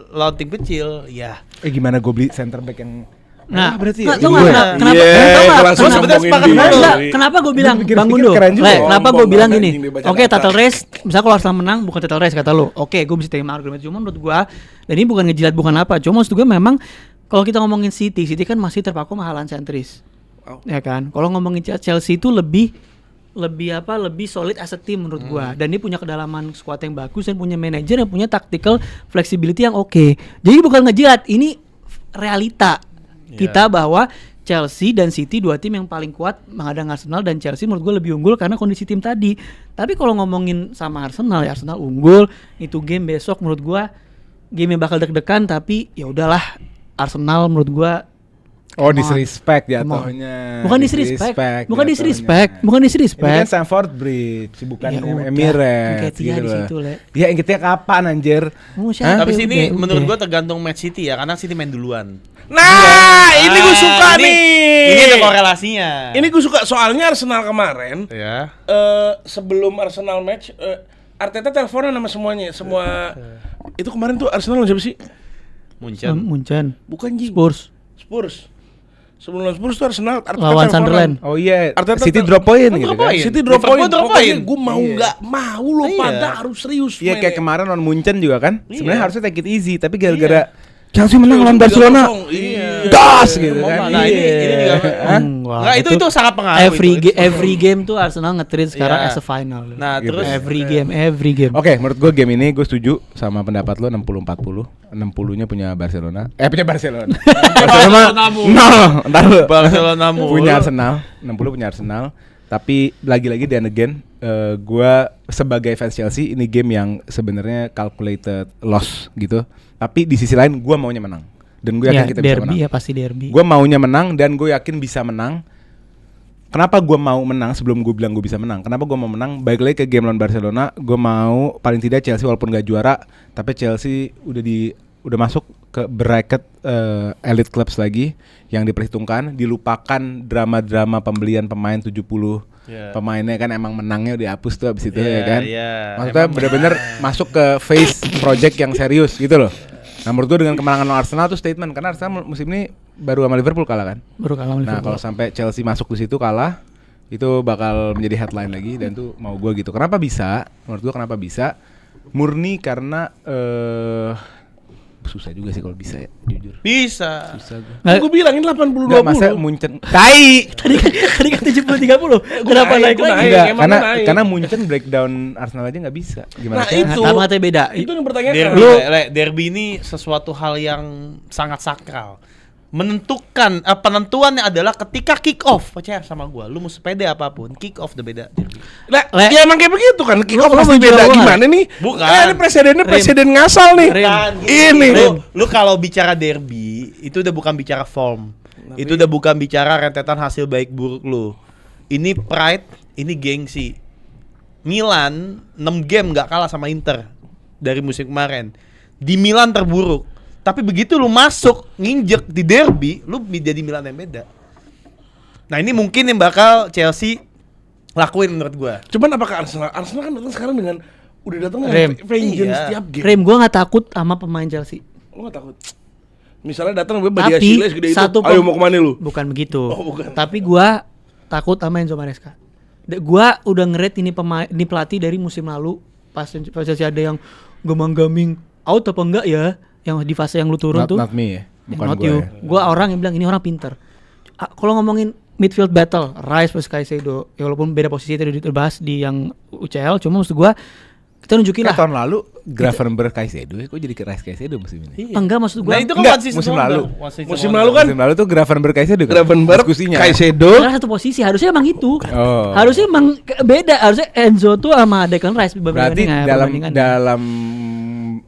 lawan tim kecil, ya. Gimana gue beli center back yang Nah, berarti nggak, ya? tau Gue nggak ya? kenapa? Iya, Tau nggak gua langsung kenapa? sebenarnya ngomongin sepakat dia. banget. Enggak, kenapa gue bilang Pikir-pikir Bang Gundo? keren juga. Kenapa gue Sombong bilang banget gini? anjing dia baca Oke, data. title race, misalnya kalau Arsenal menang bukan title race kata lo. Oke, gue bisa terima argumen. Cuma menurut gue, dan ini bukan ngejilat bukan apa. Cuma maksud gue memang kalau kita ngomongin City kan masih terpaku mahalan sentris. Oh. Ya kan? Kalau ngomongin Chelsea itu lebih solid as a team menurut gua, dan dia punya kedalaman squad yang bagus dan punya manajer yang punya tactical flexibility yang oke. Jadi bukan ngejilat, ini realita kita bahwa Chelsea dan City 2 tim yang paling kuat menghadang Arsenal, dan Chelsea menurut gue lebih unggul karena kondisi tim tadi. Tapi kalau ngomongin sama Arsenal, ya Arsenal unggul. Itu game besok menurut gue game yang bakal deg-degan, tapi ya udahlah, Arsenal menurut gue Oh, come on. disrespect Come on. jatuhnya. Bukan disrespect, bukan disrespect. Ini kan Stamford Bridge, bukan Ya udah, Emirates. Nketiah di loh. situ, Le. Ya Nketiah kapan anjir? Oh, siapa? Tapi sini Udah, menurut udah. gue tergantung match City ya, karena City main duluan. Nah, ini gue suka ini- nih. Ini ada korelasinya. Ini gue suka soalnya Arsenal kemarin. ya. Sebelum Arsenal match, Arteta teleponan sama semuanya, semua. Itu kemarin tuh Arsenal lawan siapa sih? Munchen. Bukan Ji. Spurs Sebelum lawan Spurs tuh Arsenal Arteta lawan teleponan. Sunderland. Oh iya, Arteta City tuh- drop point Oh, gitu drop kan. point. City drop Liverpool point. drop Pokoknya point. gue mau Iya. nggak mau lo Iya. pada harus serius. Iya kayak mainnya. kemarin lawan Munchen juga kan. Sebenarnya Iya. harusnya take it easy, tapi gara-gara Chelsea menang lawan 3-0. Barcelona. Iya. Das gitu kan. Nah, ini juga. Hah? Enggak, itu sangat pengaruh. Every game tuh Arsenal nge-treat sekarang Iya. as a final. Nah, Gitu. terus every game. Oke, menurut gue game ini gue setuju sama pendapat lo 60-40. 60-nya punya Barcelona. Punya Barcelona. Barcelona. No, entar lu. Barcelona mulu. Punya Arsenal. 60 punya Arsenal. Tapi lagi-lagi dan again gue sebagai fans Chelsea ini game yang sebenarnya calculated loss gitu. Tapi di sisi lain gue maunya menang. Dan gue yakin Ya, kita bisa menang. derby ya pasti derby. Gue maunya menang dan gue yakin bisa menang. Kenapa gue mau menang sebelum gue bilang gue bisa menang? Kenapa gue mau menang? Baik lagi ke game lawan Barcelona, gue mau paling tidak Chelsea walaupun gak juara, tapi Chelsea udah masuk ke bracket elite clubs lagi yang diperhitungkan, dilupakan drama-drama pembelian pemain 70 pemainnya kan emang menangnya udah dihapus tuh abis itu ya kan. Maksudnya benar-benar masuk ke phase project yang serius gitu loh. Nah menurut gue dengan kemenangan lawan Arsenal tuh statement, karena Arsenal musim ini baru sama Liverpool kalah kan. Baru kalah sama Nah Liverpool. kalau sampai Chelsea masuk di situ kalah, itu bakal menjadi headline lagi dan tuh mau gue gitu. Kenapa bisa? Menurut gue kenapa bisa? Murni karena susah juga sih kalau bisa ya, jujur. Bisa. Susah gue. Nggak, Gue bilangin 80-20. Enggak masa Munchen. Tai. tadi kan 70-30. Kenapa naik gua lagi? naik. Enggak, emang naik. karena Munchen breakdown Arsenal aja nggak bisa. Gimana Nah, sih? itu. Sama katanya beda. Itu yang pertanyaan. Derby, Lu- derby ini sesuatu hal yang sangat sakral. menentukan penentuannya adalah ketika kick off. Percaya sama gua, lu mau sepede apapun, kick off udah beda. Lah, Le- ya emang kayak begitu kan. Kick off Lu pasti mau beda jawab gimana nih? Bukan. Ini presidennya Rim. presiden ngasal nih. Rim. Ini. Lu kalau bicara derby, itu udah bukan bicara form. Itu udah bukan bicara rentetan hasil baik buruk lu. Ini pride, ini gengsi. Milan 6 game nggak kalah sama Inter dari musim kemarin. Di Milan terburuk. Tapi begitu lu masuk nginjek di derby, lu jadi Milan yang beda. Nah, ini mungkin yang bakal Chelsea lakuin menurut gua. Cuman apakah Arsenal kan datang sekarang dengan udah datang Rem. dengan vengeance Iya. setiap game. Rem, gue nggak takut sama pemain Chelsea. Lu gak takut? Misalnya datang gue Badia Tapi Sile segede itu. satu Ayo mau kemana lu? Bukan begitu. Oh, bukan. Tapi gue takut sama Enzo Maresca. Gue udah nge-rate ini pelatih dari musim lalu pas Chelsea ada yang gamang-gaming out apa enggak ya, yang di fase yang lu turun tuh. Not me ya. Bukan Not gue. you. Ya. Gue orang yang bilang ini orang pinter. Kalau ngomongin midfield battle, Rice versus Caicedo, ya walaupun beda posisi tadi dibahas di yang UCL, cuma maksud gue kita nunjukin lah. Tahun lalu Gravenberch Caicedo ya, kok jadi ke Rice Caicedo musim ini? Enggak, maksud gue. Nah, itu kan Enggak, one season musim wonder. lalu. One season Musim wonder. lalu kan Musim lalu tuh Gravenberch Caicedo kan? Gravenberch, Diskusinya. Caicedo. Karena satu posisi harusnya emang itu. Oh. Harusnya emang beda. Harusnya Enzo tuh sama Declan Rice Berarti dalam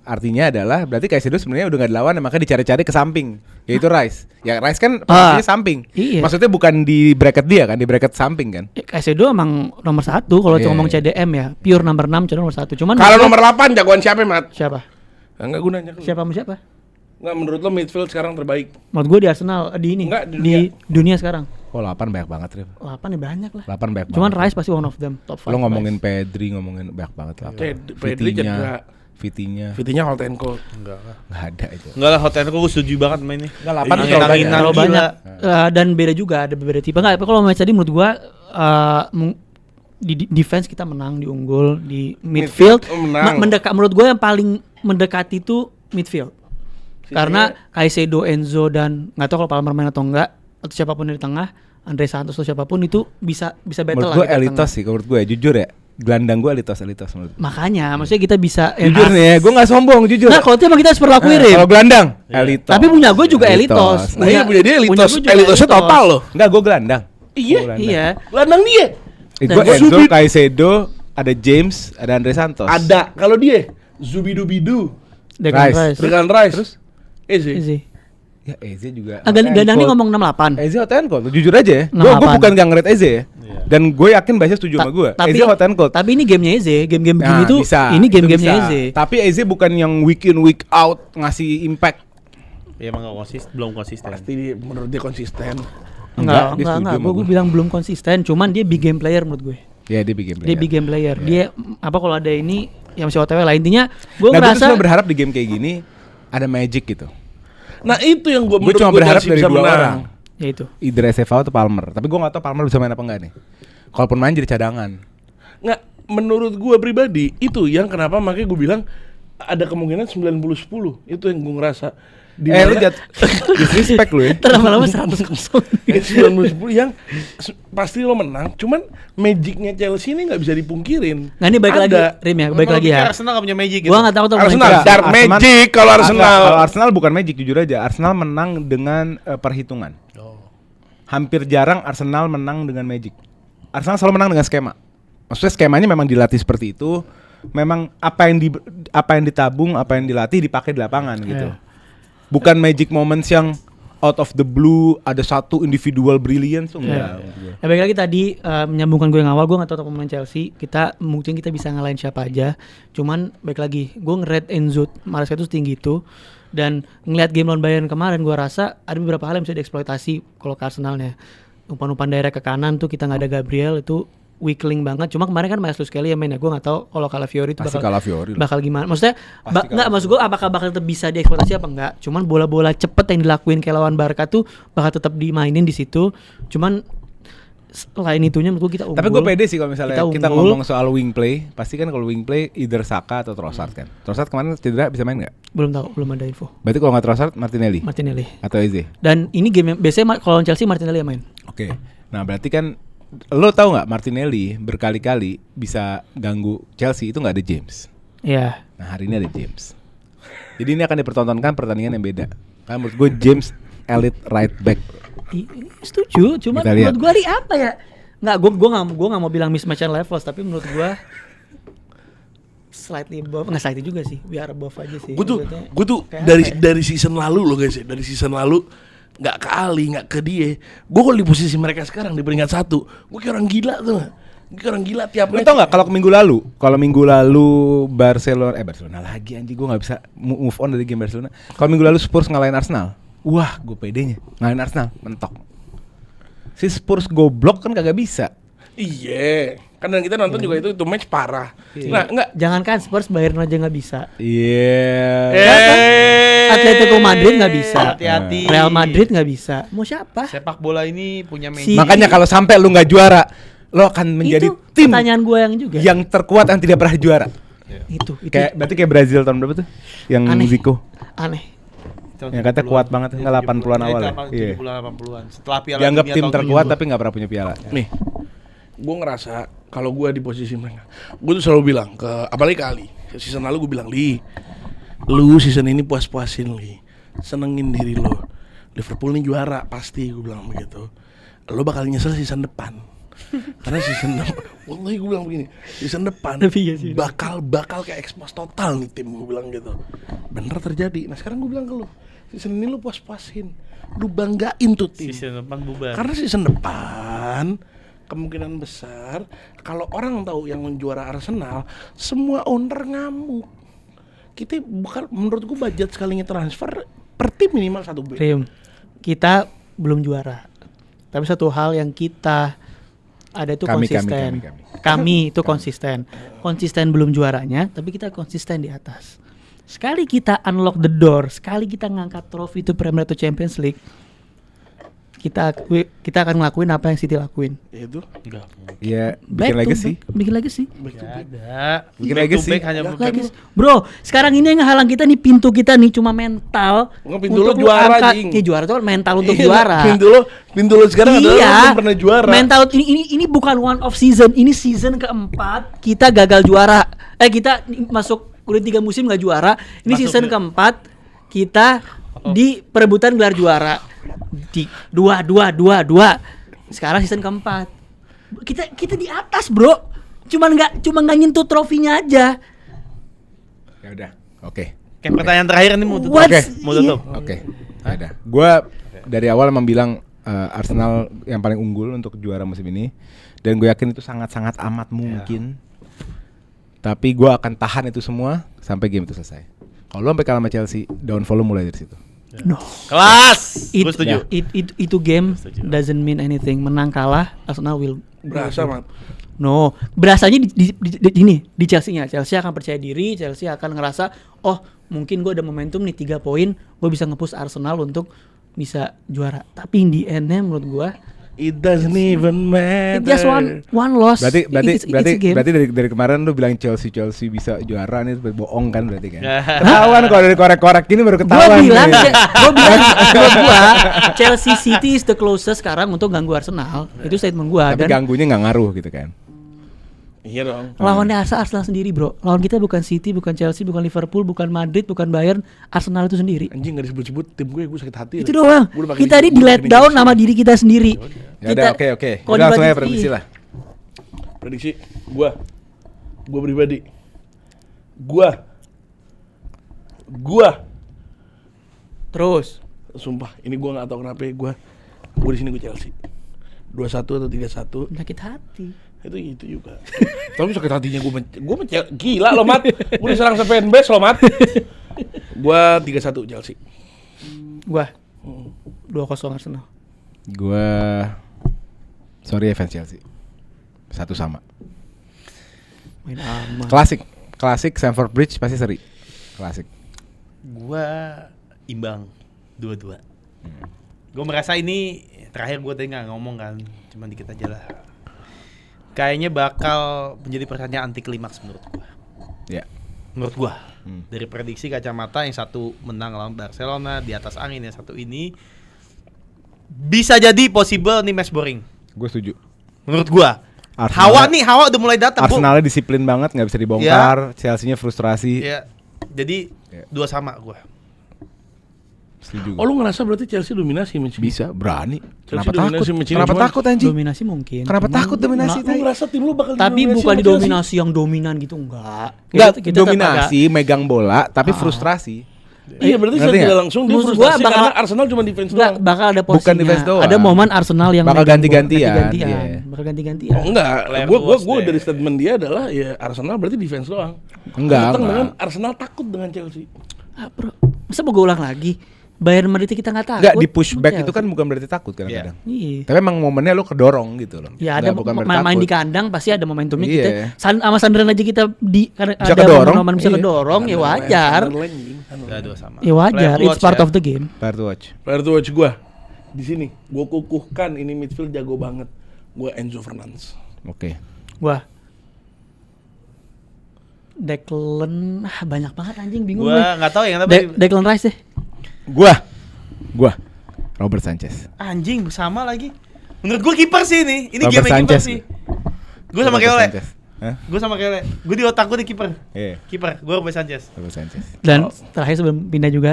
artinya adalah berarti Caicedo sebenarnya udah gak dilawan, makanya dicari-cari ke samping, yaitu Rice. Ya Rice kan posisinya samping. Iya. Maksudnya bukan di bracket dia kan, di bracket samping kan. Caicedo emang nomor 1 kalau Iya. ngomong CDM ya, pure nomor 6 nomor 1. Cuman Kalau menurut nomor 8 jagoan siapa, Mat? siapa? Enggak gunanya. Siapa sama siapa? Enggak, menurut lo midfield sekarang terbaik? Menurut gue di Arsenal di ini Enggak, di di dunia sekarang. Oh 8 banyak banget Rif. 8 ya banyak lah. 8 banyak Cuman banget. Rice pasti one of them, top 5. Lo ngomongin Pedri, ngomongin banyak banget lah. Pedri cedera. Vitinha. Fitinya hold and cold. Nggak ada itu. Enggak lah, Hot and Cold gue setuju banget main ini. Nggak, 8 Angin- tuh terlalu anginan terlalu gila. banyak. Dan beda juga, ada berbeda tipe. Enggak, tapi kalau match tadi menurut gua di defense kita menang, diunggul, di midfield menang. menurut gua yang paling mendekati itu midfield. Karena Caicedo, Enzo dan nggak tahu kalau Palmer main atau enggak, atau siapapun di tengah, Andre Santos atau siapapun itu bisa battle Menurut lah gue di tengah. elitos sih, menurut gue jujur ya. Gelandang gue elitos menurut gue. Makanya, maksudnya kita bisa Jujur nih ya, gue gak sombong jujur. Nah, kalau itu emang kita harus perlakuin, Rim. Kalau gelandang, elitos. Tapi punya gue juga elitos. Nah, iya punya dia punya elitos. gua juga Elitosnya total loh. Enggak, gue gelandang. Iya. Iya. Gelandang dia. Dan Gue gua Enzo, Zubi- Caicedo, ada James, ada Andre Santos. Ada. Kalau dia Zubidubidu Declan Rice. Rice. dengan Rice. Terus Easy. Ya Eze juga. Gelandang dia ngomong 68. Eze hot and cold, jujur aja ya. Gue 68. bukan gak ngerti Eze ya. Dan gue yakin Basya setuju sama gue. Eze hot and cold. Tapi ini gamenya Eze, game-game begini Nah, tuh bisa, ini itu game-gamenya bisa. Eze. Tapi Eze bukan yang week in week out ngasih impact. Ya emang belum konsisten. Pasti dia, menurut dia konsisten. Enggak, dia setuju sama Gue gua. bilang belum konsisten, cuman dia big game player menurut gue. Ya dia bikin Dia big game player. Dia apa kalau ada ini yang masih OTW lah, intinya gue Nah, gue tuh ngerasa cuma berharap di game kayak gini ada magic gitu. Nah itu yang gue Gue cuma berharap dari bisa dua menang. orang. ya itu. Either SFA atau Palmer. Tapi gue gak tahu Palmer bisa main apa enggak nih. Kalaupun main jadi cadangan. Nggak, menurut gue pribadi itu yang kenapa makanya gue bilang ada kemungkinan 90-10. Itu yang gue ngerasa. Lu Dimana- disrespect lu ya. Terlama-lama 100-0. Ya, 90-10 yang pasti lo menang. Cuman magicnya Chelsea ini nggak bisa dipungkirin. Nah ini balik lagi, Ada. Rim ya, balik lagi ya. Arsenal gak punya magic gitu. Gue nggak tahu tuh Arsenal, pemain dark Arsenal- magic kalau Arsenal. Kalau Arsenal bukan magic, jujur aja. Arsenal menang dengan perhitungan. Hampir jarang Arsenal menang dengan magic. Arsenal selalu menang dengan skema. Maksudnya skemanya memang dilatih seperti itu. Memang apa yang ditabung, apa yang dilatih dipakai di lapangan gitu. Iya. Bukan magic moments yang out of the blue ada satu individual brilliance enggak. Ya balik lagi tadi menyambungkan gue yang awal, gue nggak tahu pemain Chelsea kita mungkin kita bisa ngalahin siapa aja, cuman balik lagi gue nge-rate Enzo Maresca itu setinggi itu, dan ngelihat game lawan Bayern kemarin gue rasa ada beberapa hal yang bisa dieksploitasi kalau ke Arsenalnya. Umpan-umpan daerah ke kanan tuh kita nggak ada Gabriel, itu weakling banget. Cuma kemarin kan Maestro Kelly yang main ya, gue nggak tahu kalau Calafiori itu Pasti Calafiori lah. bakal gimana. Maksudnya Pasti nggak, maksud gue apakah bakal tetap bisa dieksploitasi apa enggak. Cuman bola-bola cepet yang dilakuin kayak lawan Barca tuh bakal tetap dimainin di situ. Cuman selain itunya menurut gue kita unggul. Tapi gue pede sih kalau misalnya kita unggul. ngomong soal wing play, pasti kan kalau wing play either Saka atau Trossard kan. Trossard kemarin cedera bisa main nggak? Belum tahu, belum ada info. Berarti kalau nggak Trossard Martinelli Martinelli. atau Eze. Dan ini game yang biasanya kalau lawan Chelsea Martinelli yang main. Oke. Nah berarti kan lo tahu nggak Martinelli berkali-kali bisa ganggu Chelsea itu nggak ada James. Iya. Nah hari ini ada James. Jadi ini akan dipertontonkan pertandingan yang beda. Karena menurut gue James elite right back. Setuju, cuman Kita lihat. menurut gua nih apa ya? Nggak, gua nggak mau bilang mismatch levels, tapi menurut gua slightly above, nggak slightly juga sih, biar above aja sih. Gue tuh Kayak dari apa ya? dari season lalu loh guys ya, dari season lalu nggak ke Ali, nggak ke dia. Gue kalau di posisi mereka sekarang di peringkat 1, gue kayak orang gila tuh. Gue kayak orang gila tiap Lu match. tau nggak kalau minggu lalu Barcelona lagi anjing, gue nggak bisa move on dari game Barcelona. Kalau minggu lalu Spurs ngalahin Arsenal, wah gue pedenya ngalahin Arsenal mentok. Si Spurs goblok kan kagak bisa. Iya, kan dan kita nonton juga itu match parah. Nah, enggak. Jangankan Spurs, Bayern aja nggak bisa. Iya. Atletico Madrid nggak bisa. Hati-hati. Real Madrid nggak bisa. Mau siapa? Sepak bola ini punya Si- Makanya kalau sampai lu nggak juara, lo akan menjadi Itu tim pertanyaan gue yang juga. yang terkuat yang tidak pernah juara. Itu Berarti kayak Brazil tahun berapa tuh? Yang Aneh. Zico. aneh. Yang katanya kuat banget, nggak 80-an awal ya? Iya. 80-an. Setelah Piala Dianggap Dunia tim tahun terkuat 70. tapi nggak pernah punya piala. Nih, gue ngerasa kalau gue di posisi mereka, gue tuh selalu bilang ke, apalagi kali season lalu gue bilang, Li, lu season ini puas-puasin Li, senengin diri lo. Liverpool nih juara pasti, gue bilang begitu. Lo bakal nyesel season depan. Karena season depan, wallahi gue bilang begini, season depan Tapi iya sih. bakal kayak expose total nih tim, gue bilang gitu. Bener terjadi. Nah sekarang gue bilang ke lo, season ini lo puas-puasin, lu banggain tuh tim. Season depan bubar. Karena season depan kemungkinan besar kalau orang tahu yang juara Arsenal, semua owner ngamuk. Kita bukan, menurut gua budget sekalinya transfer per tim minimal 1 B. Rim, kita belum juara. Tapi satu hal yang kita ada itu Kami. konsisten. Kami itu konsisten. Konsisten belum juaranya, tapi kita konsisten di atas. Sekali kita unlock the door, sekali kita ngangkat trofi itu Premier atau Champions League, kita akan ngelakuin apa yang City lakuin. Itu Enggak. Iya, Back bikin to legacy. back, bikin legacy. Ada. Bikin Back to legacy. back hanya Legacy. Bro, sekarang ini yang ngehalang kita nih, pintu kita nih cuma mental. Nggak, pintu lo untuk juara, angkat. Jing. Ya, juara itu kan mental untuk Iya, juara. Pintu lo sekarang adalah lo belum pernah juara. Mental ini bukan one off season, ini season keempat kita gagal juara. Kita masuk udah 3 musim nggak juara. Ini Masuk season ya. keempat kita di perebutan gelar juara. Di dua. Sekarang season keempat. Kita di atas, Bro. Cuman nggak nyentuh trofinya aja. Ya udah. Oke. Oke, pertanyaan terakhir ini mau tutup. What? Mau tutup. Oke. Ya udah. Gua dari awal emang bilang Arsenal yang paling unggul untuk juara musim ini, dan gue yakin itu sangat-sangat amat mungkin. Tapi gue akan tahan itu semua sampai game itu selesai. Kalau lo sampai kalah sama Chelsea, downfall lo mulai dari situ. No. Kelas. Gue setuju. Itu game doesn't mean anything. Menang kalah Arsenal will Berasa, Mat. No, berasanya di Chelsea-nya. Chelsea akan percaya diri, Chelsea akan ngerasa, oh mungkin gue ada momentum nih 3 poin, gue bisa nge-push Arsenal untuk bisa juara. Tapi in the end-nya menurut gue, It doesn't even matter. it just one loss. Berarti It's a game. dari kemarin lu bilang Chelsea bisa juara nih, bohong kan berarti kan? Ya. Ketahuan kalau dari korek-korek gini baru Gue ketahuan. bilang, nih. menurut gue Chelsea City is the closest sekarang untuk ganggu Arsenal. Itu statement gue. Tapi Dan ganggunya nggak ngaruh gitu kan? Iya dong. lawannya Arsenal sendiri, bro. Lawan kita bukan City, bukan Chelsea, bukan Liverpool, bukan Madrid, bukan Bayern. Arsenal itu sendiri. Anjing gak disebut-sebut tim gue sakit hati. Itu lagi. doang. Gua udah pakai Kita ini gua di udah let pakai down jersey. sama diri kita sendiri. Ya udah, oke. kalau Udah langsung aja dibagi- prediksi lah. Prediksi gua pribadi. Gua Terus sumpah ini gua nggak tahu kenapa gua di sini gua Chelsea 2-1 atau 3-1 sakit hati. itu juga. Tapi sakit hatinya gua gila lo Mat. Gua diserang fanbase lo Mat. Gua 3-1 Chelsea. Gua 2-0 Arsenal. Gua sorry ya fans Chelsea. 1 sama. Main aman. Klasik Stamford Bridge pasti seri. Klasik. Gua imbang 2-2. Gue merasa ini terakhir gue tadi nggak ngomong kan, cuma dikit aja lah. Kayaknya bakal menjadi pertanyaan anti klimaks menurut gua. Ya. Menurut gua. Dari prediksi kacamata yang satu menang lawan Barcelona di atas angin, yang satu ini bisa jadi possible nih match boring. Gue setuju. Menurut gua. Arsenal- Hawa udah mulai datang. Bu. Arsenalnya disiplin banget, nggak bisa dibongkar. Chelsea-nya frustrasi. Ya. Jadi Ya. 2 sama gua. Setuju. Oh lu ngerasa berarti Chelsea dominasi match ini? Bisa, berani. Chelsea Kenapa takut? dominasi match ini, Kenapa cuman takut anjing? Dominasi mungkin. Kenapa Cuman takut dominasi? Lu ngerasa tim lu bakal Tapi didominasi bukan sama didominasi yang dominan gitu, enggak. Enggak, Kita tetap dominasi, megang bola, tapi frustrasi. Chelsea? Iya berarti Ngerti secara nggak? langsung dia Maksud frustasi gua bakal- karena Arsenal cuma defense Enggak, doang. bakal ada Bukan posisinya. defense doang. Ada momen Arsenal yang Bakal megang bola, ganti-gantian, ganti-gantian. iya. Bakal ganti-gantian. Oh, enggak, Player gua lost deh. dari statement dia adalah ya Arsenal berarti defense doang. Enggak, Datang enggak. dengan Arsenal takut dengan Chelsea. Ah, bro, masa mau gue ulang lagi? Bayern Madrid kita nggak takut. Enggak, di pushback Chelsea. itu kan bukan berarti takut kadang-kadang. Iya. Tapi emang momennya lo kedorong gitu loh. Ya ada Nggak, bukan berarti main takut. di kandang pasti ada momentumnya Iya. kita. Sama Sunderland aja kita karena Bisa ada kedorong, momen bisa iya. kedorong ya wajar. Enggak dua sama. Ya wajar, Player it's watch part ya. of the game. Player to watch. Player to watch gua di sini, gua kukuhkan ini midfield jago banget. Gua Enzo Fernandes. Oke. Wah. Declan banyak banget anjing bingung Gua gue. enggak tahu yang tapi Declan Rice deh. Gua Robert Sanchez. anjing sama lagi. Menurut gua kiper sih ini. Ini Robert game kiper Sanchez. sih. Gua sama Robert kayak Ole. Sanchez. Hah? Gua sama kayak Ole. Gua di otak gua di kiper. Iya, Kiper, gua Robert Sanchez. Robert Sanchez. Dan terakhir sebelum pindah juga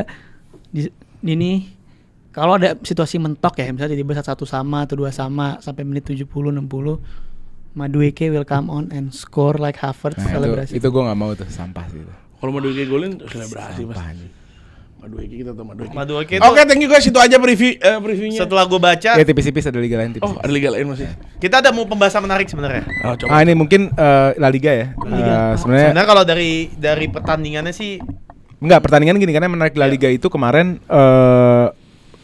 di ini kalau ada situasi mentok ya misalnya tiba-tiba 1-1 sama atau 2 sama sampai menit 70 60 Madueke will come on and score like Havertz Nah, selebrasi. itu gue gak mau tuh, sampah sih itu. Kalau Madueke golin selebrasi Sampah pasti. anjing. Madueke kita tahu Madueke. Madueke Oke, itu thank you guys, itu aja previewnya. setelah gua baca, Ya tipis-tipis ada liga lain tipis. Oh, ada liga lain masih. kita ada mau pembahasan menarik sebenarnya. Oh, coba. Ah ini mungkin La Liga ya. Sebenarnya Sebenarnya kalau dari pertandingannya sih enggak, pertandingan gini karena yang menarik La Liga itu kemarin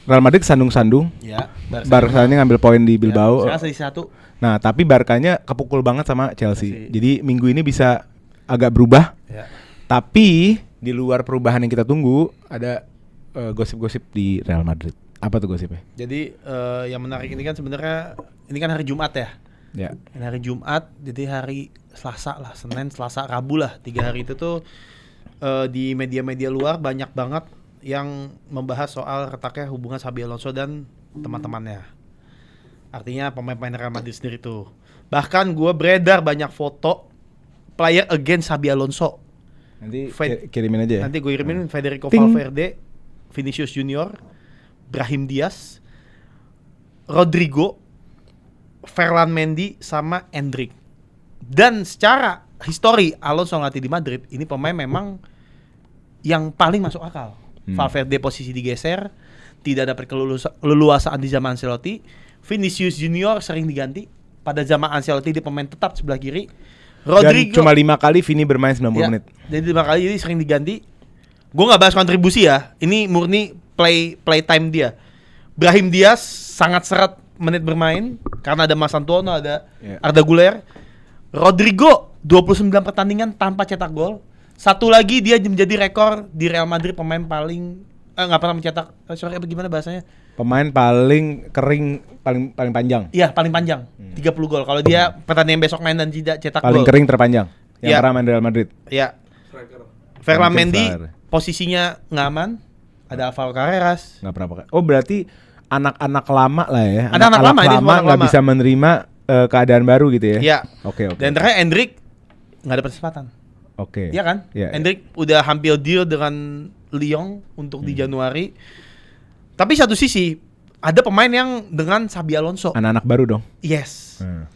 Real Madrid sandung-sandung. ya Barca-nya ngambil poin di Bilbao. Sekarang selisih 1. Nah, tapi Barkanya kepukul banget sama Chelsea. Jadi minggu ini bisa agak berubah. Ya. Tapi di luar perubahan yang kita tunggu ada gosip-gosip di Real Madrid. Apa tuh gosipnya? Jadi yang menarik ini kan sebenarnya ini kan hari Jumat ya. Ya. Ini hari Jumat, jadi hari Selasa lah, Senin, Selasa, Rabu lah. 3 hari itu tuh di media-media luar banyak banget yang membahas soal retaknya hubungan Xabi Alonso dan teman-temannya. Artinya pemain-pemain Real Madrid sendiri tuh. Bahkan gue beredar banyak foto player against Xabi Alonso. Nanti Fed- kirimin aja ya. Nanti gue kirimin Federico Ting. Valverde, Vinicius Junior, Brahim Diaz, Rodrigo, Ferland Mendy, sama Endrick. Dan secara histori Alonso ngelatih di Madrid, ini pemain memang yang paling masuk akal. Valverde posisi digeser, tidak dapat keleluasaan di zaman Ancelotti. Vinicius Junior sering diganti. Pada zaman Ancelotti dia pemain tetap sebelah kiri. Rodrigo Dan cuma 5 kali Vini bermain 90 ya, menit. jadi 5 kali jadi sering diganti. Gue nggak bahas kontribusi ya. Ini murni play time dia. Brahim Diaz sangat seret menit bermain karena ada Mas Antonio, ada Ya. Arda Güler. Rodrigo 29 pertandingan tanpa cetak gol. Satu lagi dia menjadi rekor di Real Madrid pemain paling nggak pernah mencetak. Sorry apa gimana bahasanya? Pemain paling kering, paling panjang. Iya paling panjang 30 gol. Kalau dia pertandingan besok main dan tidak cetak Paling gol. kering terpanjang yang Ya. pernah main di Real Madrid. Ya. Ferland Mungkin Mendy Fer. posisinya nggak aman. Ada Alvaro Carreras. Nggak pernah pakai. Oh, berarti anak-anak lama lah ya. Anak-anak lama, ini semua anak nggak lama. bisa menerima keadaan baru gitu ya. Iya. Oke, oke. Dan terakhir Endrick nggak ada kesempatan. Oke. Iya kan? Iya. Endrick udah hampir deal dengan Lyon untuk di Januari. Tapi satu sisi ada pemain yang dengan Xabi Alonso. Anak-anak baru dong. Yes. Hmm.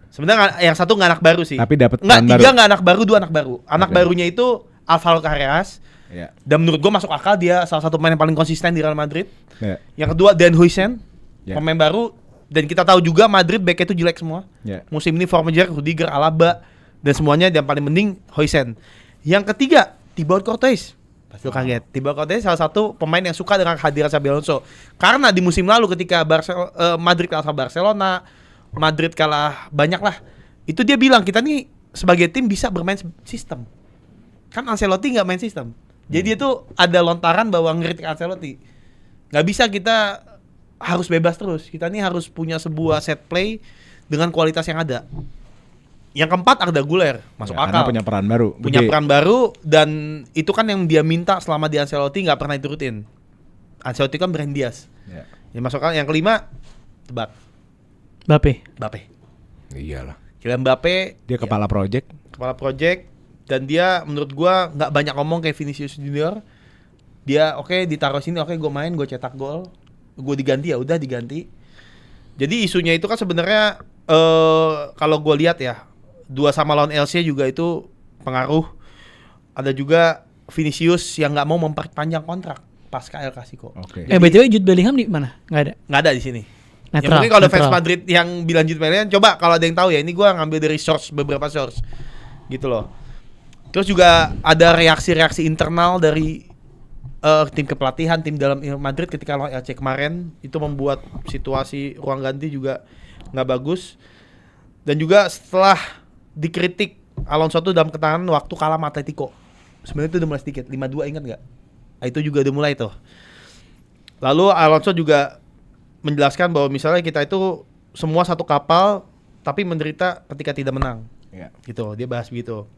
Sebenarnya yang satu nggak anak baru sih. Tapi dapat nggak, peran 3 baru. nggak anak baru, 2 anak baru. Anak Oke. barunya itu Alvaro Carreras. Ya. Dan menurut gue masuk akal, dia salah satu pemain yang paling konsisten di Real Madrid. Ya. Yang kedua Dan Huijsen, Ya. pemain baru. Dan kita tahu juga Madrid backnya itu jelek semua. Ya. Musim ini formnya jelek, Rudiger, Alaba, dan semuanya yang paling mending Huijsen. Yang ketiga Thibaut Courtois. Pasti lo kaget. Thibaut Courtois salah satu pemain yang suka dengan kehadiran Xabi Alonso. Karena di musim lalu ketika Madrid kalah sama Barcelona, Madrid kalah banyak lah. Itu dia bilang kita nih sebagai tim bisa bermain sistem. Kan Ancelotti nggak main sistem. Jadi dia tuh ada lontaran bahwa ngeritik Ancelotti. Nggak bisa kita harus bebas terus. Kita nih harus punya sebuah set play dengan kualitas yang ada. Yang keempat Arda Güler, masuk Ya, karena akal. punya peran baru. Punya Gede. peran baru dan itu kan yang dia minta selama di Ancelotti nggak pernah diturutin. Ancelotti kan Brahim Diaz. Ya. Yang masuk akal. Yang kelima tebak Mbappe. Iyalah. Kylian Mbappe Dia kepala project. kepala project dan dia menurut gua nggak banyak ngomong kayak Vinicius Junior Dia ditaruh sini, gue main, gue cetak gol, gue diganti, ya udah diganti. Jadi isunya itu kan sebenarnya kalau gue lihat ya, 2 sama lawan LC juga itu pengaruh. Ada juga Vinicius yang nggak mau memperpanjang kontrak pasca El Clasico. Oke. BTW Jude Bellingham di mana? Nggak ada di sini. Ya netral, mungkin kalau fans netral. Madrid yang bilang Jude Bellingham, coba kalau ada yang tahu ya, ini gue ngambil dari beberapa source gitu loh. Terus juga ada reaksi-reaksi internal dari tim kepelatihan, tim dalam Madrid ketika lawan LC kemarin, itu membuat situasi ruang ganti juga nggak bagus. Dan juga setelah dikritik Alonso tuh dalam ketangan waktu kalah sama Atletico, sebenarnya itu udah mulai sedikit 5-2, ingat nggak? Nah, itu juga udah mulai tuh. Lalu Alonso juga menjelaskan bahwa misalnya kita itu semua satu kapal tapi menderita ketika tidak menang. Ya. Gitu, dia bahas begitu.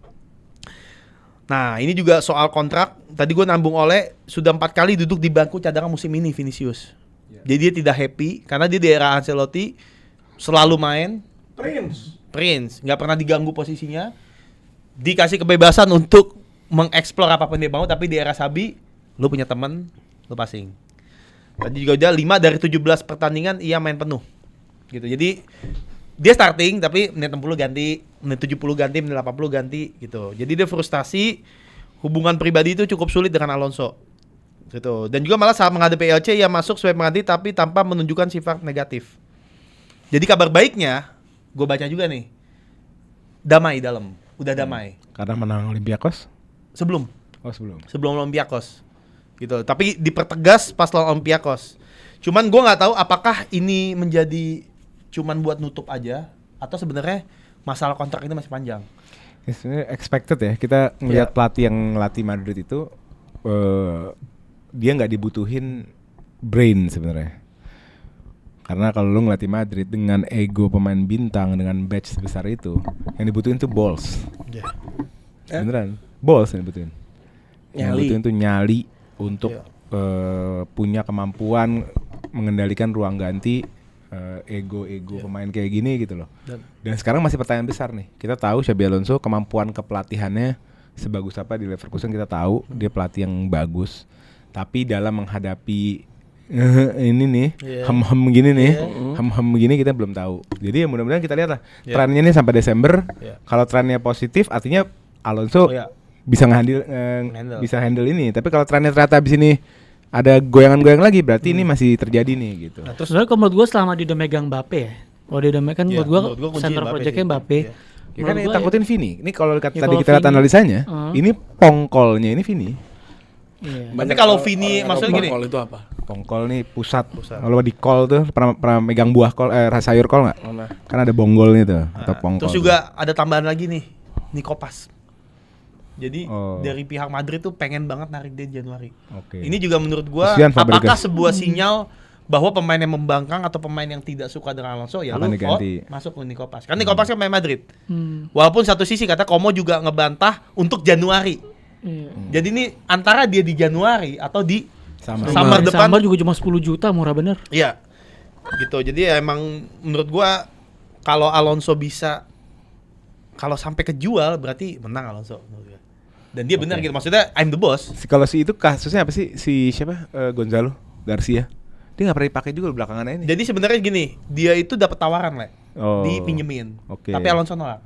Nah, ini juga soal kontrak. Tadi gue nambung oleh sudah 4 kali duduk di bangku cadangan musim ini Vinicius. Jadi dia tidak happy karena dia di era Ancelotti selalu main Prince, nggak pernah diganggu posisinya. Dikasih kebebasan untuk mengeksplor apapun dia mau, tapi di era Xabi lu punya teman, lu passing. Tadi juga udah 5 dari 17 pertandingan ia main penuh. Gitu. Jadi dia starting tapi menit 60 ganti, menit 70 ganti, menit 80 ganti gitu. Jadi dia frustasi, hubungan pribadi itu cukup sulit dengan Alonso. Gitu. Dan juga malah saat menghadapi LC ia masuk sebagai pengganti tapi tanpa menunjukkan sifat negatif. Jadi kabar baiknya, gue baca juga nih. Damai dalam, udah damai. Karena menang Olympiakos? Sebelum Olympiakos. Gitu. Tapi dipertegas pas lawan Olympiakos. Cuman gue nggak tahu apakah ini menjadi cuman buat nutup aja atau sebenarnya masalah kontrak ini masih panjang. Ya, sebenarnya expected ya. Kita ngelihat pelatih yang ngelatih Madrid itu dia nggak dibutuhin brain sebenarnya. Karena kalau lu ngelatih Madrid dengan ego pemain bintang, dengan badge sebesar itu, yang dibutuhin tuh balls. Beneran, balls yang dibutuhin. Yang dibutuhin tuh nyali untuk punya kemampuan mengendalikan ruang ganti, ego pemain kayak gini gitu loh. Dan sekarang masih pertanyaan besar nih. Kita tahu Xabi Alonso kemampuan kepelatihannya sebagus apa di Leverkusen, kita tahu dia pelatih yang bagus. Tapi dalam menghadapi ini nih, hem gini nih, hem gini kita belum tahu. Jadi ya mudah-mudahan kita lihat lah trennya nih sampai Desember. Kalau trennya positif, artinya Alonso bisa bisa handle ini. Tapi kalau trennya ternyata abis ini ada goyangan-goyang lagi, berarti ini masih terjadi nih gitu. Nah, terus sebenarnya kalau menurut gue selama dia udah megang Mbappe ya, kalau dia udah megang menurut gue center projectnya Mbappe. Ya kan yang takutin Vini. Ini kalau tadi kita lihat analisanya, ini pongkolnya ini Vini. Berarti kalau Vini maksudnya gini. Pongkol itu apa? Pongkol nih pusat. Kalau di kol tuh pernah megang buah kol, sayur kol nggak? Kan ada bonggolnya tuh atau pongkol. Terus juga ada tambahan lagi nih, Nikopas. Jadi dari pihak Madrid tuh pengen banget narik dia Januari. Ini juga menurut gua apakah sebuah sinyal bahwa pemain yang membangkang atau pemain yang tidak suka dengan Alonso ya lu masuk ke Nikopas. Kan Nikopas kan main Madrid. Walaupun satu sisi kata Como juga ngebantah untuk Januari. Jadi ini antara dia di Januari atau di summer depan. Summer juga cuma 10 juta, murah bener. Iya. Gitu. Jadi ya emang menurut gua kalau Alonso bisa, kalau sampai kejual berarti menang Alonso menurut gua. Dan dia benar gitu. Maksudnya I'm the boss. Kalau si itu kasusnya apa sih? Si siapa? Gonzalo Garcia. Dia nggak pernah dipakai juga belakangan ini. Jadi sebenarnya gini, dia itu dapat tawaran dipinjemin. Tapi Alonso nolak.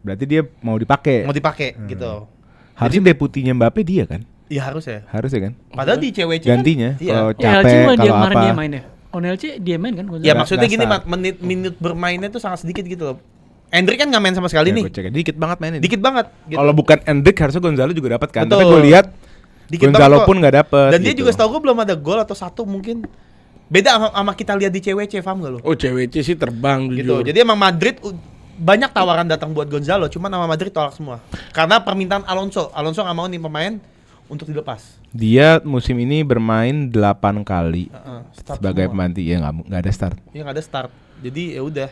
Berarti dia mau dipakai. Mau dipakai gitu. Harusnya deputinya Mbappe dia kan? Iya harus ya. Harus ya kan? Padahal di CWC gantinya kan, kalau capek kalau apa. Dia main ya. LC dia main kan? Ya maksudnya gini, menit bermainnya tuh sangat sedikit gitu loh. Endrick kan nggak main sama sekali nih. Dikit banget mainnya. Dikit banget. Gitu. Kalau bukan Endrick harusnya Gonzalo juga dapat kan. Betul. Tapi gue lihat dikit Gonzalo pun nggak dapat. Dan dia juga setahu gue belum ada gol atau satu mungkin. Beda sama kita lihat di CWC, paham gak lo? Oh CWC sih terbang gitu. jujur. Jadi emang Madrid banyak tawaran datang buat Gonzalo, cuman nama Madrid tolak semua. Karena permintaan Alonso nggak mau nih pemain untuk dilepas. Dia musim ini bermain 8 kali sebagai pengganti. Ya nggak ada start. Iya nggak ada start. Jadi ya udah.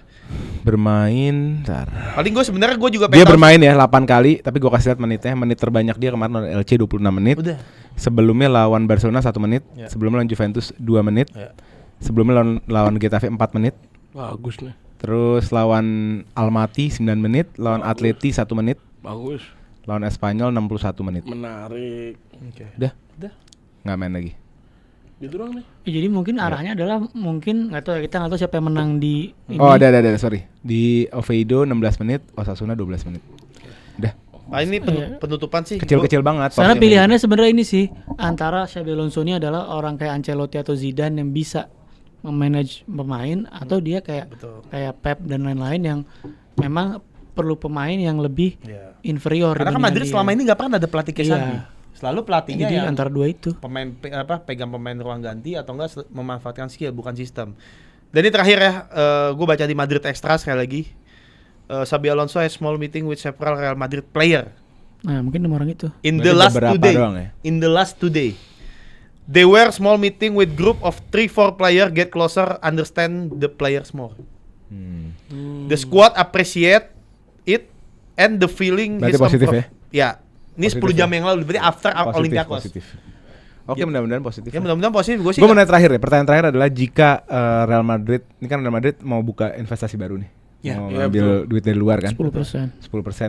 Bermain, paling gue sebenarnya gue juga dia bermain ya 8 kali, tapi gue kasih lihat menitnya. Menit terbanyak dia kemarin lawan LC 26 menit. Udah. Sebelumnya lawan Barcelona 1 menit, sebelumnya lawan Juventus 2 menit. Sebelumnya lawan Getafe 4 menit. Bagus nih. Terus lawan Almaty 9 menit, lawan Atleti 1 menit. Bagus. Lawan Espanyol 61 menit. Menarik. Udah. nggak main lagi. Gitu doang nih. Ya, jadi mungkin arahnya adalah mungkin nggak tahu ya, kita nggak tahu siapa yang menang di ini. Oh ada sorry. Di Oviedo 16 menit, Osasuna 12 menit. Udah. Ini penutupan sih. Kecil-kecil banget. Karena porsinya. pilihannya sebenarnya ini sih antara Xabi Alonso ini adalah orang kayak Ancelotti atau Zidane yang bisa memanage pemain atau dia kayak Pep dan lain-lain yang memang perlu pemain yang lebih Iya. inferior. Karena kan dibandingkan Madrid dia. selama ini nggak pernah ada pelatih kayak Iya. Xabi. Selalu pelatihnya Jadi yang antara dua itu. pemain pegang pemain ruang ganti atau enggak memanfaatkan skill bukan sistem. Dan ini terakhir ya, gue baca di Madrid Extra sekali lagi. Xabi Alonso has small meeting with several Real Madrid player Nah mungkin orang itu. in Berarti the last beberapa 2 days. doang ya? In the last 2 days. They were small meeting with group of 3-4 player get closer, understand the players more. The squad appreciate it and the feeling Berarti his positif improve. Ya. Ini Positif 10 jam ya? yang lalu, berarti after Olympiakos. Positif. Oke, mudah-mudahan positif. Ya mudah-mudahan positif. Gue sih Gue mau nanya terakhir ya, pertanyaan terakhir adalah jika Real Madrid, ini kan Real Madrid mau buka investasi baru nih. Ya. Mau Ya, ngambil duit dari luar kan. 10%. 10%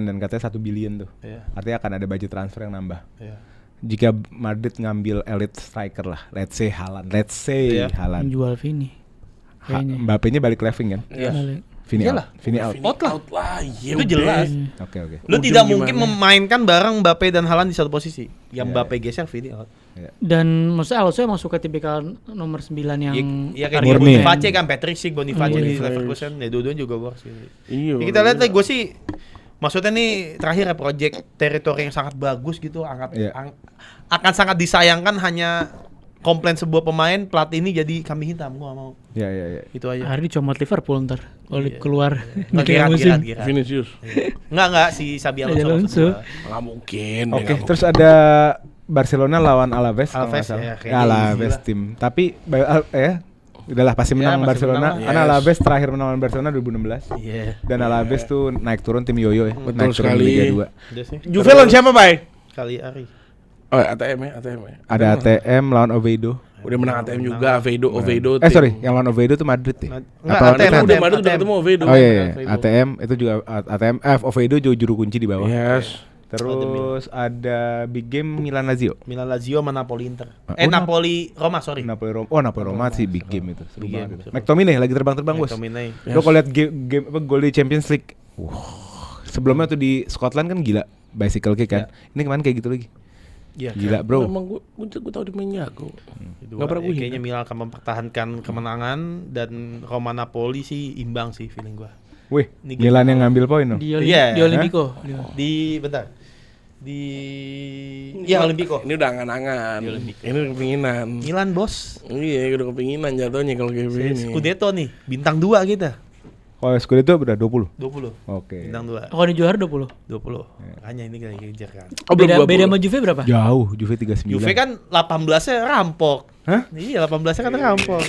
dan katanya 1 billion tuh. Iya. Artinya akan ada budget transfer yang nambah. Iya. Jika Madrid ngambil elite striker lah, let's say Haaland, Iya. Menjual Vini. Kayaknya. Mbappe-nya balik ke Leving kan? Iya. Balik. Vini Iyalah. out. Vini out. Out lah. Ya Itu udah. jelas. Oke. Lu Ujung tidak gimana? mungkin memainkan bareng Mbappe dan Haaland di satu posisi. Yang Iya, Mbappe geser, Vini out. Dan maksudnya Alonso emang suka tipikal nomor 9 yang Iya kayak target Murni. man. Boniface kan, Patrick Schick, Boniface Iya, di Boniface. Leverkusen, ya dua-duanya juga works gitu. Iya. Ya, kita lihat lah, gue sih maksudnya nih terakhir ya project teritori yang sangat bagus gitu, Iya. akan sangat disayangkan hanya komplain sebuah pemain pelatih ini jadi kambing hitam, gua gak mau. Iya. Itu aja. Hari dicomot Liverpool ntar kalau Iya. keluar di Nggak, tengah Giran, musim. Giran. Vinicius. Enggak si Xabi Alonso. Alonso. maksud gua. Nggak mungkin. Oke, nggak terus ada Barcelona lawan Alaves. kalau Alaves, nggak salah. ya, kayaknya Alaves easy lah. tim. Tapi udahlah pasti menang pasti Barcelona. menang lah. Karena Yes. Alaves terakhir menang lawan Barcelona 2016. Iya. Dan Alaves tuh naik turun tim Yoyo ya. Betul naik turun sekali. Liga 2. Udah sih. Juve lawan siapa, Bay? Kali Ari. Oh, ATM ya. Ada ATM lawan Oviedo. Udah menang ATM juga, Oviedo. Sorry, yang lawan Oviedo tuh Madrid ya. Enggak, Apa ATM, Udah Madrid udah ketemu Oviedo. Oh iya, Oviedo. ATM itu juga ATM Oviedo juru kunci di bawah. Yes. Terus ada big game Milan Lazio. Milan Lazio sama Napoli Inter. Oh, Napoli Roma, sorry. Napoli Roma. Oh, Napoli Roma sih big game itu. Seru Big game, banget. seru. McTominay lagi terbang-terbang, Bos. McTominay. Lo kalau lihat game apa gol di Champions League. Sebelumnya tuh di Scotland kan gila bicycle kick kan. Ini kemarin kayak gitu lagi. Iya. Gila, Bro. Emang gue tau dia main jago. Nggak pernah gue kayaknya hina. Milan akan mempertahankan kemenangan dan Roma Napoli sih imbang sih feeling gua. Wih, Ini game Milan yang ngambil poin loh. Iya. Di Olimpico. Di bentar. Di Iya Olimpico. Ini udah angan-angan. Ini udah kepinginan. Milan bos. Iya, udah kepinginan jatuhnya kalau kayak begini. Scudetto nih, bintang 2 kita. Oh, Scudetto udah 20. 20. Oke. Bintang 2. Oh di juara 20. 20. Makanya ini kita kejar kan. Oh, belum Beda 20. sama Juve berapa? Jauh, Juve 39. Juve kan 18-nya rampok. Hah? Iya, 18-nya kan rampok.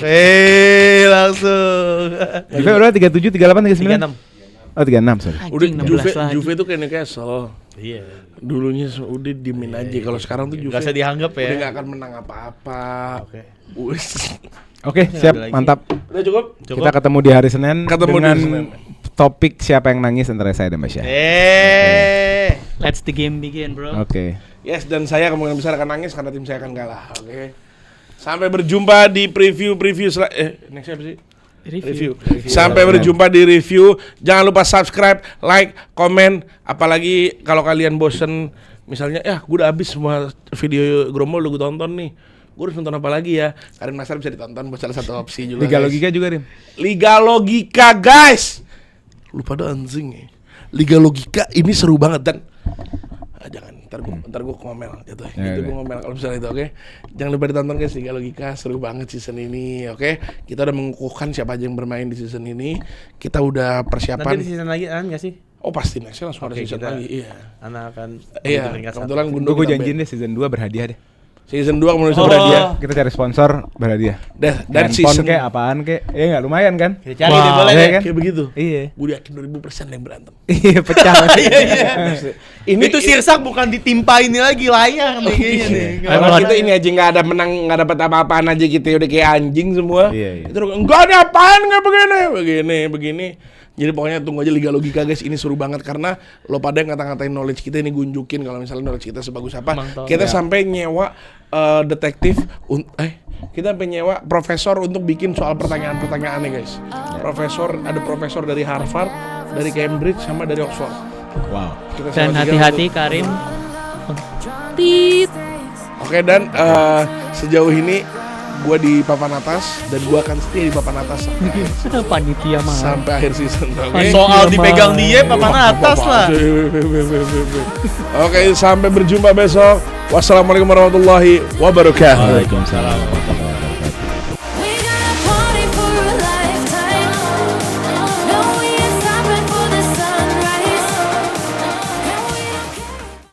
Langsung. Juve udah 37, 38, 39. 36. Oh, 36, sorry. Udah Anjing, 16 Juve lagi. Juve tuh kayak Newcastle. Iya. Dulunya udah diemin aja. Kalau sekarang tuh Juve Gak usah dianggap ya. udah gak akan menang apa-apa. Oke. Wis. Oke, siap, ada lagi. mantap. Udah cukup? Kita ketemu di hari Senin Ketemu di dengan hari Senin. topik siapa yang nangis antara saya dan Basya. Let's the game begin, bro. Oke. Yes, dan saya kemungkinan besar akan nangis karena tim saya akan kalah. Oke. Sampai berjumpa di preview next apa sih? Review. Sampai berjumpa di review. Jangan lupa subscribe, like, komen. Apalagi kalau kalian bosen, misalnya, gue udah habis semua video Grombol udah gue tonton nih. Gue harus nonton apa lagi ya? Karin Master bisa ditonton buat salah satu opsi juga. Liga guys. Logika juga, Rim. Liga Logika, guys. Lu pada anjing ya. Liga Logika ini seru banget dan jangan ntar gue ngomel jatuh. Ya, Itu ya. gue ngomel kalau misalnya itu, oke. Jangan lupa ditonton guys Liga Logika, seru banget season ini, oke. Kita udah mengukuhkan siapa aja yang bermain di season ini. Kita udah Nanti persiapan. di season lagi kan gak sih? Oh pasti nextnya langsung ada Oke, season kita- lagi. Iya. Anak akan Iya. Liga Kebetulan 1. Gundo Gue kita janjiin deh season 2 berhadiah deh. season 2 menurut Oh. berhadiah. Kita cari sponsor berhadiah. Dan Handphone season kayak apaan kayak. Iya enggak lumayan kan? Kita cari deh Wah, boleh iya deh. kan? kayak begitu. Iya. Gue yakin 2000% yang berantem. Iya, pecah. Ini Itu sirsak bukan ditimpa ini lagi layar nih kayaknya nih. Karena kita ini aja nggak ada menang, nggak dapat apa-apaan aja gitu, udah kayak anjing semua. Iya, iya. Itu enggak ada apaan, nggak begini. Jadi pokoknya tunggu aja Liga Logika guys, ini seru banget karena lo pada yang ngata-ngatain knowledge kita ini gue unjukin kalau misalnya knowledge kita sebagus apa. Mantap. Kita sampai nyewa detektif kita sampai nyewa profesor untuk bikin soal pertanyaan-pertanyaannya guys. Ada profesor dari Harvard, dari Cambridge sama dari Oxford. Wow. Kita Dan sewa hati-hati untuk- Karim. Tit. Oke, dan sejauh ini gue di papan atas dan gue akan setia di papan atas Panitia mah. sampai akhir season. Oke. Soal dipegang dia papan atas lah. Oke, sampai berjumpa besok. Wassalamualaikum warahmatullahi wabarakatuh. Waalaikumsalam.